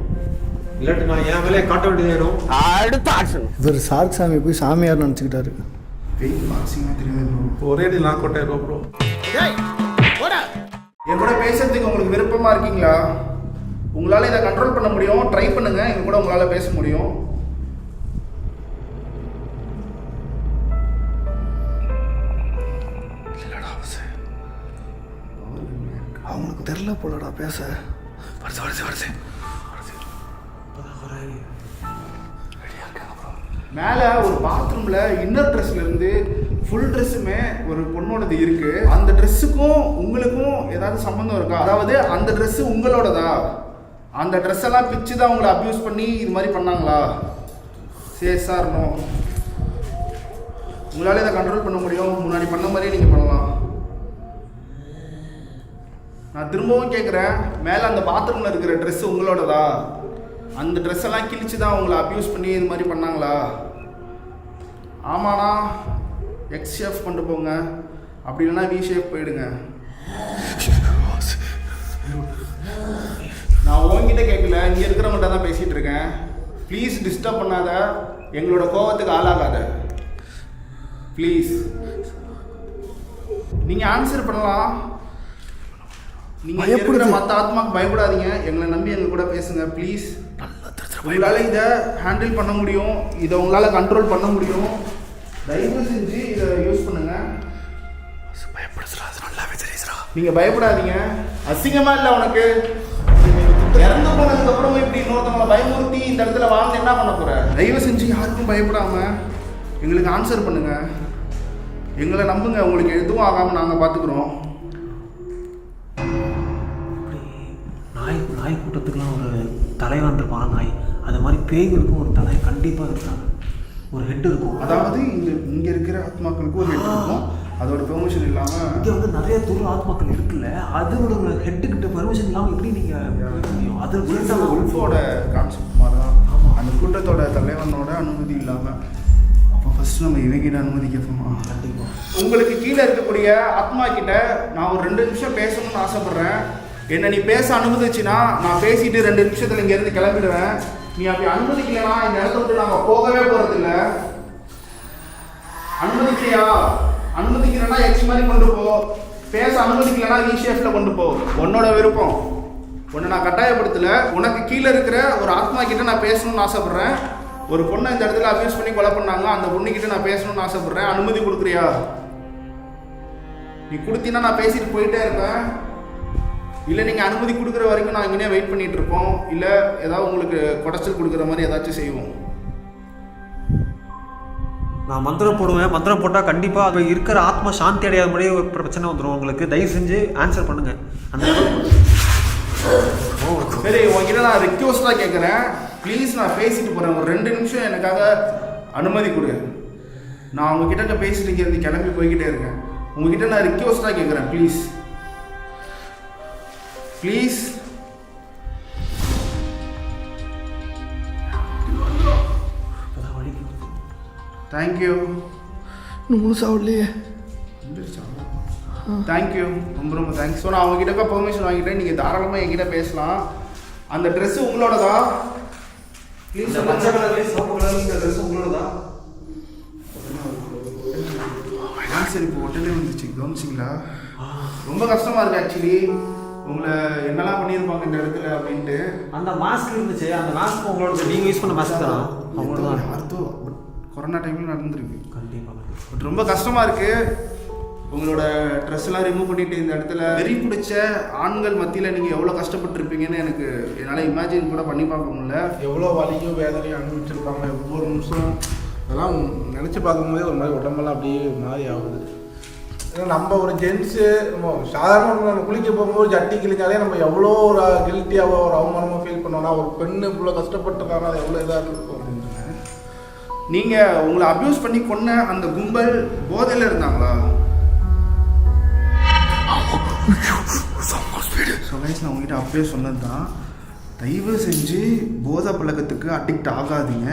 இல்லாட்டி நான் என் வேலையை காட்ட வேண்டியதாயிடும். அடுத்த ஆக்ஷன். இவர் சார்க் சாமி போய் சாமியார் நினச்சிக்கிட்டாரு. வெயிட் பாக்ஸிங்காக தெரியாது. ஒரே அடி நான் கொட்டாயிரம் ப்ரோ. என் கூட பேசுறதுக்கு உங்களுக்கு விருப்பமா இருக்கீங்களா? உங்களால இதை கண்ட்ரோல் பண்ண முடியும், ட்ரை பண்ணுங்க. எங்க கூட உங்களால பேச முடியும். அவங்களுக்கு தெரில போலடா பேச. வருது. மேலே ஒரு பாத்ரூமில் இன்னர் ட்ரெஸ்ல இருந்து ஃபுல் ட்ரெஸ்ஸுமே ஒரு பொண்ணோடது இருக்கு. அந்த ட்ரெஸ்ஸுக்கும் உங்களுக்கும் ஏதாவது சம்மந்தம் இருக்கா? அதாவது அந்த ட்ரெஸ்ஸு உங்களோடதா? அந்த ட்ரெஸ் எல்லாம் பிச்சு தான் உங்களை அப்யூஸ் பண்ணி இது மாதிரி பண்ணாங்களா? சரி சார், நோ. உங்களால் இதை கண்ட்ரோல் பண்ண முடியும். முன்னாடி பண்ண மாதிரியே நீங்கள் பண்ணலாம். நான் திரும்பவும் கேட்குறேன், மேலே அந்த பாத்ரூமில் இருக்கிற ட்ரெஸ்ஸு உங்களோடதா? அந்த ட்ரெஸ் எல்லாம் கிழிச்சு தான் உங்களை அப்யூஸ் பண்ணி இது மாதிரி பண்ணாங்களா? ஆமாண்ணா, எக்ஸ் ஷேப் கொண்டு போங்க. அப்படி இல்லைன்னா வி ஷேப் போயிடுங்க. நான் உங்ககிட்ட கேட்கல, இங்கே இருக்கிறவங்கள்ட்ட தான் பேசிகிட்டு இருக்கேன். ப்ளீஸ் டிஸ்டர்ப் பண்ணாத, எங்களோட கோபத்துக்கு ஆளாகாத ப்ளீஸ். நீங்கள் ஆன்சர் பண்ணலாம். நீங்கள் இருக்கிற மற்ற ஆத்மாக்கு பயப்படாதீங்க. எங்களை நம்பி எங்கள் கூட பேசுங்க ப்ளீஸ். உங்களால் இதை ஹேண்டில் பண்ண முடியும், இதை உங்களால் கண்ட்ரோல் பண்ண முடியும். தயவு செஞ்சு இதை யூஸ் பண்ணுங்க. நீங்கள் பயப்படாதீங்க. அசிங்கமாக இல்லை உனக்கு? இறந்து போனதுக்கு அப்புறம் இப்படி இன்னொருத்தவங்களை பயமுறுத்தி இந்த இடத்துல வாழ்ந்து என்ன பண்ண போற? தயவு செஞ்சு யாருக்கும் பயப்படாம எங்களுக்கு ஆன்சர் பண்ணுங்க. எங்களை நம்புங்க, உங்களுக்கு எதுவும் ஆகாம நாங்க பாத்துக்கிறோம். நாய் கூட்டத்துக்குலாம் ஒரு தலைவன் இருப்பான். நாய் அது மாதிரி பேய்களுக்கும் ஒரு தலை கண்டிப்பாக இருக்காங்க. ஒரு ஹெட் இருக்கும். அதாவது இங்க இருக்கிற ஆத்மாக்களுக்கு ஒரு ஹெட் இருக்கும். அதோட பெர்மிஷன் இல்லாம இங்கே வந்து நிறைய துரு ஆத்மாக்கள் இருக்குல்ல, அதோட ஹெட்டுக்கிட்ட பெர்மிஷன் இல்லாமல் எப்படி நீங்கள் அது உல்ஃபோட கான்செப்ட் மாதிரி தான். அந்த கூட்டத்தோட தலைவனோட அனுமதி இல்லாம அப்போ ஃபர்ஸ்ட் நம்ம இவங்கிட்ட அனுமதி கேட்போமா? கண்டிப்பாக. உங்களுக்கு கீழே இருக்கக்கூடிய ஆத்மா கிட்ட நான் ஒரு 2 நிமிஷம் பேசணும்னு ஆசைப்படுறேன். என்ன நீ பேச அனுமதிச்சுன்னா நான் பேசிட்டு 2 நிமிஷத்துல இங்கேருந்து கிளம்பிடுவேன். நீ அப்படி அனுமதிக்கலைன்னா இந்த இடத்த விட்டு நாங்கள் போகவே போறதில்ல. அனுமதிக்கலையா? அனுமதிக்கிறேன்னா எக்ஸ் மாதிரி கொண்டு போ. பேச அனுமதிக்கலைன்னா ஈ ஷேஃப்ல கொண்டு போ. உன்னோட விருப்பம். உன்னை நான் கட்டாயப்படுத்தல. உனக்கு கீழே இருக்கிற ஒரு ஆத்மா கிட்ட நான் பேசணும்னு ஆசைப்படுறேன். ஒரு பொண்ணை இந்த இடத்துல அபியூஸ் பண்ணி கொலை பண்ணாங்க. அந்த பொண்ணுக்கிட்ட நான் பேசணும்னு ஆசைப்படுறேன். அனுமதி கொடுக்குறியா? நீ கொடுத்தீங்கன்னா நான் பேசிட்டு போயிட்டே இருப்பேன். இல்லை நீங்கள் அனுமதி கொடுக்குற வரைக்கும் நான் இங்கே வெயிட் பண்ணிட்டு இருப்போம். இல்லை ஏதாவது உங்களுக்கு குடைச்சல் கொடுக்குற மாதிரி ஏதாச்சும் செய்வோம். நான் மந்திரம் போடுவேன். மந்திரம் போட்டால் கண்டிப்பாக அது இருக்கிற ஆத்மா சாந்தி அடையாத மாதிரியே ஒரு பிரச்சனை வந்துடும் உங்களுக்கு. தயவு செஞ்சு ஆன்சர் பண்ணுங்க. அந்த சரி, உங்ககிட்ட நான் ரிக்வஸ்டாக கேட்குறேன். ப்ளீஸ், நான் பேசிட்டு போகிறேன். ஒரு 2 நிமிஷம் எனக்காக அனுமதி கொடு. நான் உங்ககிட்ட பேசிட்டு இருந்து கிளம்பி போய்கிட்டே இருக்கேன். உங்ககிட்ட நான் ரிக்வஸ்டாக கேட்குறேன். Please please. தேங்க்யூ. சாப்பிடலையே. தேங்க்யூ, ரொம்ப ரொம்ப தேங்க்ஸ். ஸோ நான் அவங்ககிட்ட பெர்மிஷன் வாங்கிட்டேன். நீங்கள் தாராளமாக என்கிட்ட பேசலாம். அந்த ட்ரெஸ்ஸு உங்களோடதா? ப்ளீஸ். பச்சை கலர்லேயும் சிவப்பு கலர்லேயும் இந்த ட்ரெஸ் உங்களோடதா? சரி, இப்போ ஹோட்டலே வந்துச்சு. கவனிச்சிங்களா? ரொம்ப கஷ்டமாக இருக்குது ஆக்சுவலி. உங்களை என்னெல்லாம் பண்ணியிருப்பாங்க இந்த இடத்துல அப்படின்ட்டு. அந்த மாஸ்க் இருந்துச்சு. அந்த மாஸ்க் உங்களோட நீங்கள் யூஸ் பண்ண மாஸ்க் தான் அவங்களோட தான். யார்த்தோ கொரோனா டைமில் நடந்துருக்கு. கண்டிப்பாக. பட் ரொம்ப கஷ்டமாக இருக்குது. உங்களோட ட்ரெஸ்லாம் ரிமூவ் பண்ணிவிட்டு இந்த இடத்துல வெறி பிடிச்ச ஆண்கள் மத்தியில் நீங்கள் எவ்வளோ கஷ்டப்பட்டுருப்பீங்கன்னு எனக்கு என்னால் இமேஜின் கூட பண்ணி பார்க்க முடியல. எவ்வளோ வலியும் வேதனையும் அனுபவிச்சிருப்பாங்க ஒவ்வொரு நிமிஷம். அதெல்லாம் நினச்சி பார்க்கும்போதே ஒரு மாதிரி உடம்பெல்லாம் அப்படியே மாதிரி ஆகுது. ஏன்னா நம்ம ஒரு ஜென்ஸு நம்ம சாதாரண நம்ம குளிக்க போகும்போது ஜட்டி கிழிச்சாலே நம்ம எவ்வளோ ஒரு கில்ட்டியாவோ ஒரு அவமானமாக ஃபீல் பண்ணோம்னா ஒரு பெண்ணு இவ்வளோ கஷ்டப்பட்டுருக்காங்க, அது எவ்வளோ இதாக இருக்கும் அப்படின்ட்டு. நீங்கள் உங்களை அப்யூஸ் பண்ணி கொன்ன அந்த கும்பல் போதையில் இருந்தாங்களா? ஸோ கைஸ், நான் உங்ககிட்ட அப்பயே சொன்னது தான், தயவு செஞ்சு போதை பழக்கத்துக்கு அடிக்ட் ஆகாதீங்க.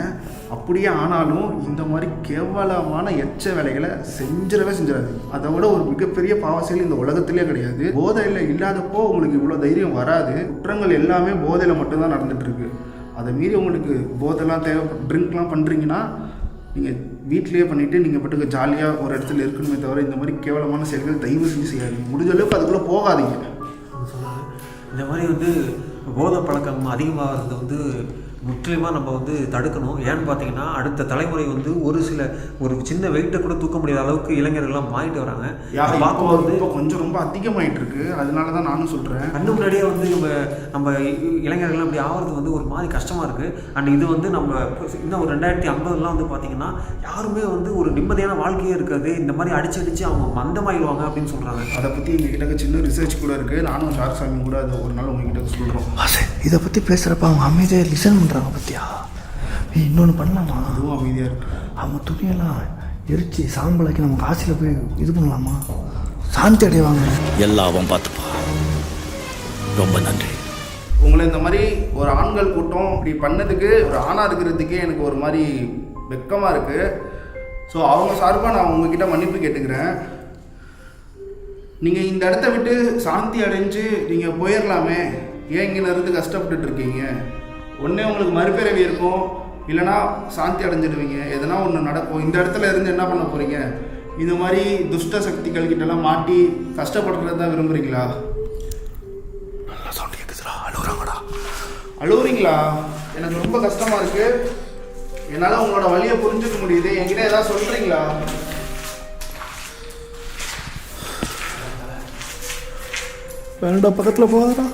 அப்படியே ஆனாலும் இந்த மாதிரி கேவலமான எச்ச வேலைகளை செஞ்சிடாது. அதை விட ஒரு மிகப்பெரிய பாவ செயல் இந்த உலகத்திலே கிடையாது. போதையில் இல்லாதப்போ உங்களுக்கு இவ்வளோ தைரியம் வராது. குற்றங்கள் எல்லாமே போதையில் மட்டும்தான் நடந்துகிட்ருக்கு. அதை மீறி உங்களுக்கு போதைலாம் ட்ரிங்க்லாம் பண்ணுறீங்கன்னா நீங்கள் வீட்லேயே பண்ணிவிட்டு நீங்கள் பாட்டுக்கு ஜாலியாக ஒரு இடத்துல இருக்கணுமே தவிர இந்த மாதிரி கேவலமான செயல்கள் தயவு செஞ்சு செய்யாதீங்க. முடிஞ்ச அளவுக்கு அதுக்குள்ளே போகாதீங்க. இந்த மாதிரி வந்து போதை பழக்கம் அதிகமாகிறது வந்து முற்றிலுமாக நம்ம வந்து தடுக்கணும். ஏன்னு பார்த்தீங்கன்னா அடுத்த தலைமுறை வந்து ஒரு சின்ன வெயிட்டை கூட தூக்க முடியாத அளவுக்கு இளைஞர்கள்லாம் மாறிட்டு வராங்க. பார்க்கும்போது இப்போ கொஞ்சம் ரொம்ப அதிகமாகிட்டு இருக்கு. அதனால தான் நானும் சொல்கிறேன். கண்ணு முன்னாடியே வந்து நம்ம இளைஞர்கள்லாம் அப்படி ஆகிறது வந்து ஒரு மாதிரி கஷ்டமாக இருக்குது. அண்ட் இது வந்து நம்ம இன்னும் ஒரு 2050 வந்து பார்த்திங்கன்னா யாருமே வந்து ஒரு நிம்மதியான வாழ்க்கையே இருக்காது. இந்த மாதிரி அடிச்சு அவங்க மந்தமாயிடுவாங்க அப்படின்னு சொல்கிறாங்க. அதை பற்றி எங்ககிட்ட சின்ன ரிசர்ச் கூட இருக்குது. நானும் ஷார்சாமி கூட அதை ஒரு நாள் உங்ககிட்ட சொல்கிறோம். இதை பற்றி பேசுகிறப்ப அவங்க அமைதியாக லிசன் பண்ணுறாங்க பத்தியா? இன்னொன்று பண்ணலாமா? அதுவும் அமைதியாக இருக்கு. அவங்க துணியெல்லாம் எரிச்சு சாம்பலாக்கி நம்ம காசில் போய் இது பண்ணலாமா? சாந்தி அடைவாங்க. எல்லாம் பார்த்துப்பா. ரொம்ப நன்றி. உங்களை இந்த மாதிரி ஒரு ஆண்கள் கூட்டம் இப்படி பண்ணதுக்கு, ஒரு ஆணாக இருக்கிறதுக்கே எனக்கு ஒரு மாதிரி வெக்கமாக இருக்குது. ஸோ அவங்க சார்பாக நான் உங்ககிட்ட மன்னிப்பு கேட்டுக்கிறேன். நீங்கள் இந்த இடத்த விட்டு சாந்தி அடைஞ்சு நீங்கள் போயிடலாமே. ஏன் இங்கே இருந்து கஷ்டப்பட்டுட்டு இருக்கீங்க? ஒன்றே உங்களுக்கு மறுபிறவி இருக்கும், இல்லைனா சாந்தி அடைஞ்சிடுவீங்க. எதனா ஒன்று நடக்கும். இந்த இடத்துல இருந்து என்ன பண்ண போகிறீங்க? இந்த மாதிரி துஷ்ட சக்திகள் கிட்டலாம் மாட்டி கஷ்டப்படுறது தான் விரும்புகிறீங்களா? நல்லா சவுண்ட் கேட்குதுடா. அழுகுறாங்கடா. அழுகுறீங்களா? எனக்கு ரொம்ப கஷ்டமாக இருக்குது. என்னால் உங்களோட வழியை புரிஞ்சுக்க முடியுது. என்கிட்ட ஏதாவது சொல்கிறீங்களா? வேணுடா, பக்கத்தில் போகாதடா.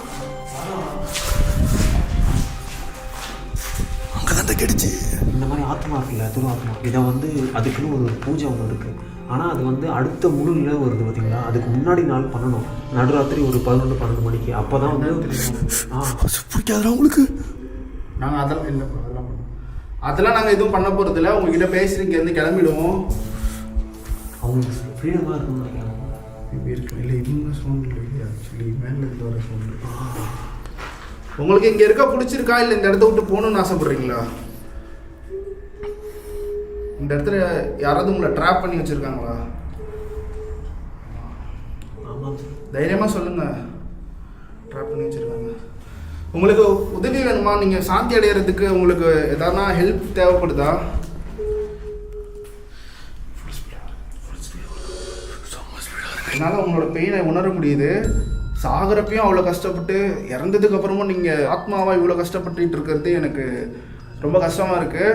கெடுச்சு. இந்த மாதிரி ஆத்மா இருக்குல்ல, துர்வாத்மா, இதை வந்து அதுக்குன்னு ஒரு பூஜை ஒன்று இருக்குது. ஆனால் அது வந்து அடுத்த முழு நிலவு வருது பார்த்தீங்களா, அதுக்கு முன்னாடி நாள் பண்ணணும். நடுராத்திரி ஒரு 11-12 மணிக்கு. அப்போ தான் வந்து பிடிக்காதா உங்களுக்கு? நாங்கள் அதெல்லாம் இல்லை, அதெல்லாம் நாங்கள் எதுவும் பண்ண போகிறதில்ல. உங்ககிட்ட பேசிட்டு இங்கேருந்து கிளம்பிடுவோம். அவங்க ஃப்ரீடமாக இருக்குன்னு நினைக்கிறாங்க. இப்படி இருக்கு இல்லை, இவங்க சவுண்ட் இல்லை, ஆக்சுவலி மேலே இருந்து வர சவுண்டு. உங்களுக்கு இங்கே இருக்க பிடிச்சிருக்கா இல்லை இந்த இடத்த விட்டு போகணுன்னு ஆசைப்பட்றீங்களா? இந்த இடத்துல யாராவது உங்களை ட்ராப் பண்ணி வச்சுருக்காங்களா? ஆமாம் சார். தைரியமாக சொல்லுங்கள். ட்ராப் பண்ணி வச்சுருக்காங்க. உங்களுக்கு உதவி வேணுமா? நீங்கள் சாந்தி அடைகிறதுக்கு உங்களுக்கு எதனா ஹெல்ப் தேவைப்படுதா? என்னால் உங்களோட பெயினை உணர முடியுது. சாகிறப்பையும் அவ்வளோ கஷ்டப்பட்டு, இறந்ததுக்கு அப்புறமும் நீங்கள் ஆத்மாவாக இவ்வளோ கஷ்டப்பட்டுட்டு இருக்கிறது எனக்கு ரொம்ப கஷ்டமாக இருக்குது.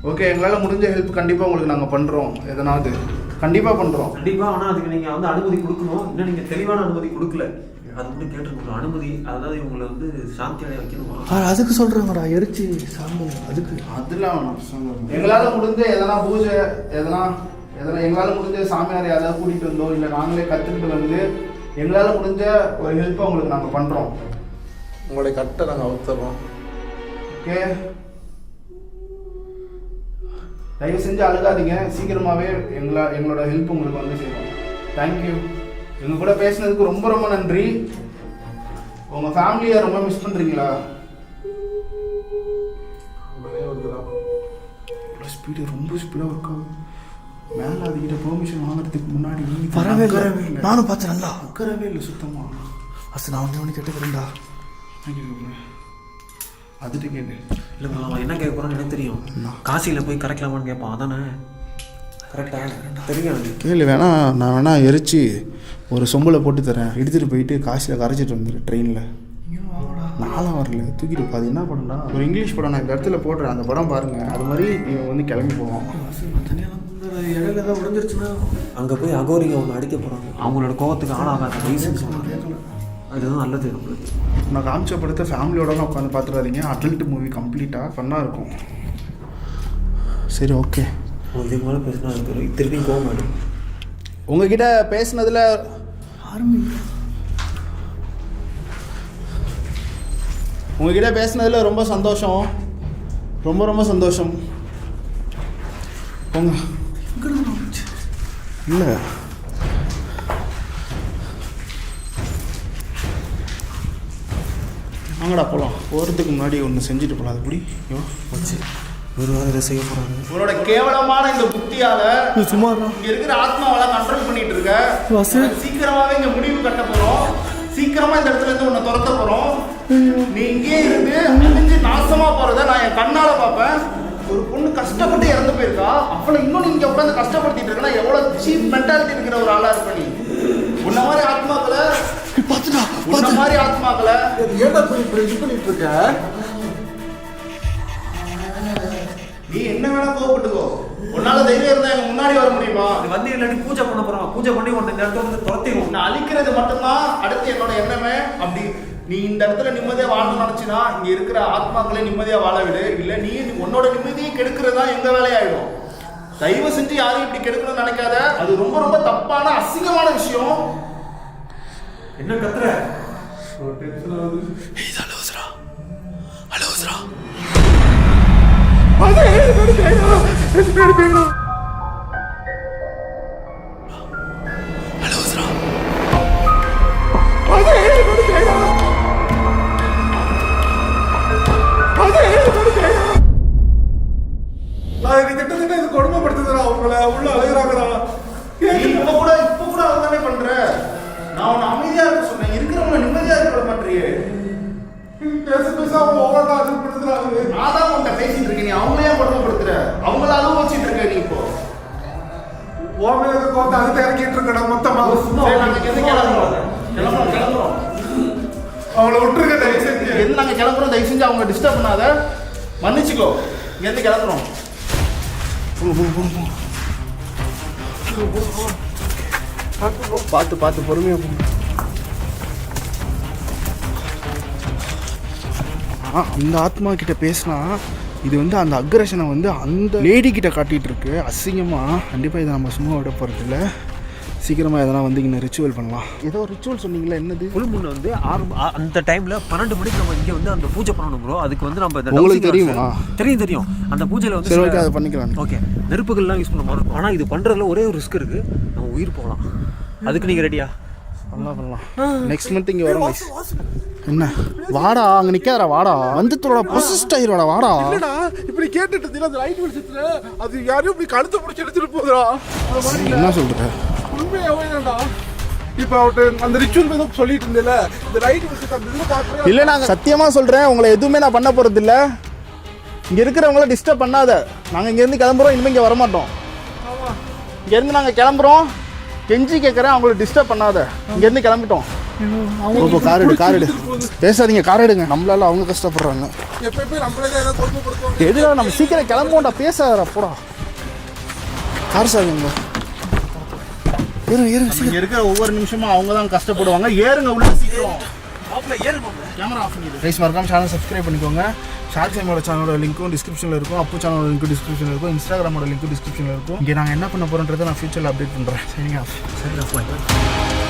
ஓகே, எங்களால் முடிஞ்ச ஹெல்ப் கண்டிப்பாக உங்களுக்கு நாங்கள் பண்ணுறோம். எதனாவது கண்டிப்பாக பண்ணுறோம். கண்டிப்பாக. ஆனால் அதுக்கு நீங்கள் வந்து அனுமதி கொடுக்கணும். இன்னும் நீங்கள் தெளிவான அனுமதி கொடுக்கல. அது வந்து கேட்டுருக்கணும் அனுமதி. அதாவது இவங்களை வந்து சாந்தி அடைய வைக்கணுமா? அதுக்கு சொல்கிறாங்கடா, எரிச்சு சாம்பல். அதுக்கு அதெல்லாம் எங்களால் முடிஞ்ச எதனா பூஜை எதனா எங்களால் முடிஞ்ச சாமியார் யாராவது கூட்டிகிட்டு வந்தோம், இல்லை நாங்களே கற்றுக்கிட்டு வந்து எங்களால் முடிஞ்ச ஒரு ஹெல்ப்பை உங்களுக்கு நாங்கள் பண்ணுறோம். உங்களுடைய கட்டை நாங்கள் அவுத்துறோம். ஓகே, தயவு செஞ்சு அழுகாதீங்க. சீக்கிரமாகவே எங்களோட ஹெல்ப் உங்களுக்கு வந்து செய்வோம். தேங்க்யூ. எங்கள் கூட பேசுனதுக்கு ரொம்ப ரொம்ப நன்றி. உங்கள் ஃபேமிலியை ரொம்ப மிஸ் பண்ணுறீங்களா? ஸ்பீடு ரொம்ப ஸ்பீடாக ஒர்க் ஆகும். மேலே அதுக்கிட்ட பெர்மிஷன் வாங்குறதுக்கு முன்னாடி வரவே இல்லை. நானும் பார்த்தேன், நல்லா உட்காரவே இல்லை சுத்தமாக. ஃபஸ்ட்டு நான் ஒன்று கேட்டுக்கிறேன்டா. அதுட்டு கேட்டு இல்லை, அவன் என்ன கேட்க போகிறான்னு எனக்கு தெரியும். காசியில் போய் கரைக்கலாமான்னு கேட்பான். அதானே கரெக்டாக தெரியும். கேளு வேணா, நான் வேணா எரிச்சு ஒரு சொம்பில் போட்டு தரேன். எடுத்துகிட்டு போயிட்டு காசியில் கரைச்சிட்டு வந்துடு ட்ரெயினில். நானும் வரல, தூக்கிட்டு அது என்ன படம்டா, ஒரு இங்கிலீஷ் படம் நான் இந்த இடத்துல போடுறேன், அந்த படம் பாருங்கள். அது மாதிரி இவன் வந்து கிளம்பி போவான். இடையில ஏதாவது உடஞ்சிருச்சுன்னா அங்கே போய் அகோரிங்க ஒன்று அடிக்க போகிறாங்க. அவங்களோட கோவத்துக்கு ஆளாகாத ரீசன் சொல்கிறாங்க. அதுதான் நல்லது நம்மளுக்கு. நான் காமிச்ச படத்தை ஃபேமிலியோடலாம் உட்காந்து பார்த்துடாதீங்க. அடல்ட் மூவி கம்ப்ளீட்டாக ஃபன்னாக இருக்கும். சரி, ஓகே. இதுக்கு மேலே பேசினா திருப்பி கோவம் ஆடும். உங்ககிட்ட பேசுனதில் உங்ககிட்ட பேசுனதில் ரொம்ப சந்தோஷம். ரொம்ப ரொம்ப சந்தோஷம். போங்க. இல்லை, வாங்கடா போகலாம். போகிறதுக்கு முன்னாடி ஒன்று செஞ்சுட்டு போகலாம். அது எப்படி வச்சு ஒரு வாரம் இதை செய்ய போகிறாங்க. உங்களோட கேவலமான இந்த புத்தியால் சும்மா இங்கே இருக்கிற ஆத்மாவெல்லாம் கண்ட்ரோல் பண்ணிட்டு இருக்க. சீக்கிரமாகவே இங்கே முடிவு கட்ட போகிறோம். சீக்கிரமாக இந்த இடத்துல இருந்து உன்னை துரத்த போகிறோம். நீ இங்கே இருந்து அழிஞ்சு நாசமாக போகிறத நான் என் கண்ணால் பார்ப்பேன். ஒரு பொண்ணு கஷ்டப்பட்டு இறந்து போயிருக்கா, அப்போ இன்னும் நீங்க உட்காந்து கஷ்டப்படுத்திட்டு இருக்கா. எவ்வளவு சீப் மென்டாலிட்டி இருக்கிற ஒரு ஆளா இருப்ப நீ. உன்ன மாதிரி ஆத்மாக்களை உன்ன மாதிரி ஆத்மாக்களை ஏன்டா போய் இப்படி இது பண்ணிட்டு இருக்க? நீ என்ன வேணா கோவப்பட்டுக்கோ. உன்னால தைரியம் இருந்தா எங்க முன்னாடி வர முடியுமா? இது வந்து இல்லாட்டி பூஜை பண்ண போகிறோம். பூஜை பண்ணி உன்னை இந்த இடத்துல வந்து துரத்திடுவோம். நான் அழிக்கிறது மட்டும்தான் அடுத்து என்னோட எண்ணமே. அப்படி நீ இந்த இடத்துல நிம்மதியாக வாழணும்னு நினச்சினா இங்கே இருக்கிற ஆத்மாக்களே நிம்மதியாக வாழ விடு. இல்லை நீ உன்னோட நிம்மதியை கெடுக்கிறது தான் எங்கள் வேலையாயிடும். தயவு செஞ்சு யாரையும் இப்படி கெடுக்கணும்னு நினைக்காத. அது ரொம்ப ரொம்ப தப்பான அசிங்கமான விஷயம். என்ன கத்துற? கிட்டத்தட்ட இது கொடுமைப்படுத்துதுடா. அவங்கள உள்ள அழுகிறாங்கடா. இப்ப கூட அதுதானே பண்ற. நான் உன்னை அமைதியா இருக்க சொன்னேன். இருக்கிறவங்க நிம்மதியா இருக்க மாட்டியே. பேச அவங்க ஓவரா அது பண்ணுறாங்க. நான் தான் உன்கிட்ட பேசிட்டு இருக்கேன். நீ அவங்களே கொடுமைப்படுத்துற. அவங்கள அளவு வச்சுட்டு இருக்க நீ. இப்போ ஓமையாக கோத்த அது இறக்கிட்டு இருக்கடா மொத்தமா. கிளம்புறோம். அவங்கள விட்டுருக்க தயவு செஞ்சு. எது நாங்கள் கிளம்புறோம். தயவு செஞ்சு அவங்க டிஸ்டர்ப் பண்ணாத. மன்னிச்சுக்கோ. இங்கேருந்து கிளம்புறோம். பார்த்து பார்த்து பொறுமையாக போங்க. அந்த ஆத்மா கிட்ட பேசினா இது வந்து அந்த அக்ரஷனை வந்து அந்த லேடி கிட்ட காட்டிகிட்டு இருக்கு அசிங்கமாக. கண்டிப்பாக இதை நம்ம சும்மா விட போகிறதில்ல. சீக்கிரமாக எதனா வந்து இங்கே ரிச்சுவல் பண்ணலாம். ஏதோ ரிச்சுவல் சொன்னீங்களா, என்னது? ஃபுல் மூன் வந்து அந்த டைமில் 12 மணிக்கு நம்ம இங்கே வந்து அந்த பூஜை பண்ணணும் ப்ரோ. அதுக்கு வந்து நம்ம உங்களுக்கு தெரியுமா? தெரியும். அந்த பூஜையில் வந்து சரி, ஓகே, அதை பண்ணிக்கலாம். ஓகே, நெருப்புகள்லாம் யூஸ் பண்ண மாதிரி இருக்கும். ஆனால் இது பண்ணுறதுல ஒரே ஒரு ரிஸ்க் இருக்குது, நம்ம உயிர் போகலாம். அதுக்கு நீங்கள் ரெடியா? பண்ணலாம். நெக்ஸ்ட் மந்த் இங்கே வரோம். என்ன வாடா, அங்கே நிற்காதா, வாடா வந்து தோட பொசிஸ்ட் ஆயிரோட, வாடா. என்னடா இப்படி கேட்டுட்டு இருந்தீங்க, அந்த லைட் வெளிச்சத்துல அது யாரையும் இப்படி கழுத்தை பிடிச்சி எடுத்துட்டு போகுதுடா. அது மாதிரி என்ன சொல்ற? உண்மையாவே தான்டா. இப்போ அவர்கிட்ட அந்த ரிச்சுவல் ஏதோ சொல்லிட்டு இருந்தேல, இந்த லைட் வெளிச்சத்தை அந்த இதில் பார்க்குறேன். இல்லை, நாங்கள் சத்தியமாக சொல்கிறேன், உங்களை எதுவுமே நான் பண்ண போகிறது இல்லை. இங்கே இருக்கிறவங்கள டிஸ்டர்ப் பண்ணாத. நாங்கள் இங்கேருந்து கிளம்புறோம், இனிமேல் இங்கே வரமாட்டோம். இங்கேருந்து நாங்கள் கிளம்புறோம். கெஞ்சி கேட்குறேன், அவங்களை டிஸ்டர்ப் பண்ணாத. இங்கேருந்து கிளம்பிட்டோம். இப்போ கார் எடு. பேசாதீங்க, கார் எடுங்க. நம்மளால அவங்க கஷ்டப்படுறாங்க. எப்போ நம்மளே ஏதாவது கொடுமைப்படுத்துவோம். எதுனா நம்ம சீக்கிரம் கிளம்போண்டா, பேசாதடா, போடா. கார் சாருங்க. ஏறுங்க. இங்கே இருக்கிற ஒவ்வொரு நிமிஷமும் அவங்க தான் கஷ்டப்படுவாங்க. ஏறுங்க உள்ள சீக்கிரம். கேமரா ஆஃப் பண்ணிடு. ரைஸ் மறக்காம சேனல் சப்ஸ்கிரைப் பண்ணிக்கோங்க. ஷார்ட் டைமோட சேனலோட லிங்க்கும் டிஸ்கிரிப்ஷனில் இருக்கும். அப்பு சேனலோட லிங்க்கும் டிஸ்கிரிப்ஷனில் இருக்கும். இன்ஸ்டாகிராமோட லிங்க்கும் டிஸ்கிரிப்ஷனில் இருக்கும். இங்கே நாங்கள் என்ன பண்ண போகிறோன்றதை நான் ஃபியூச்சரில் அப்டேட் பண்ணுறேன். சரிங்க, சரி.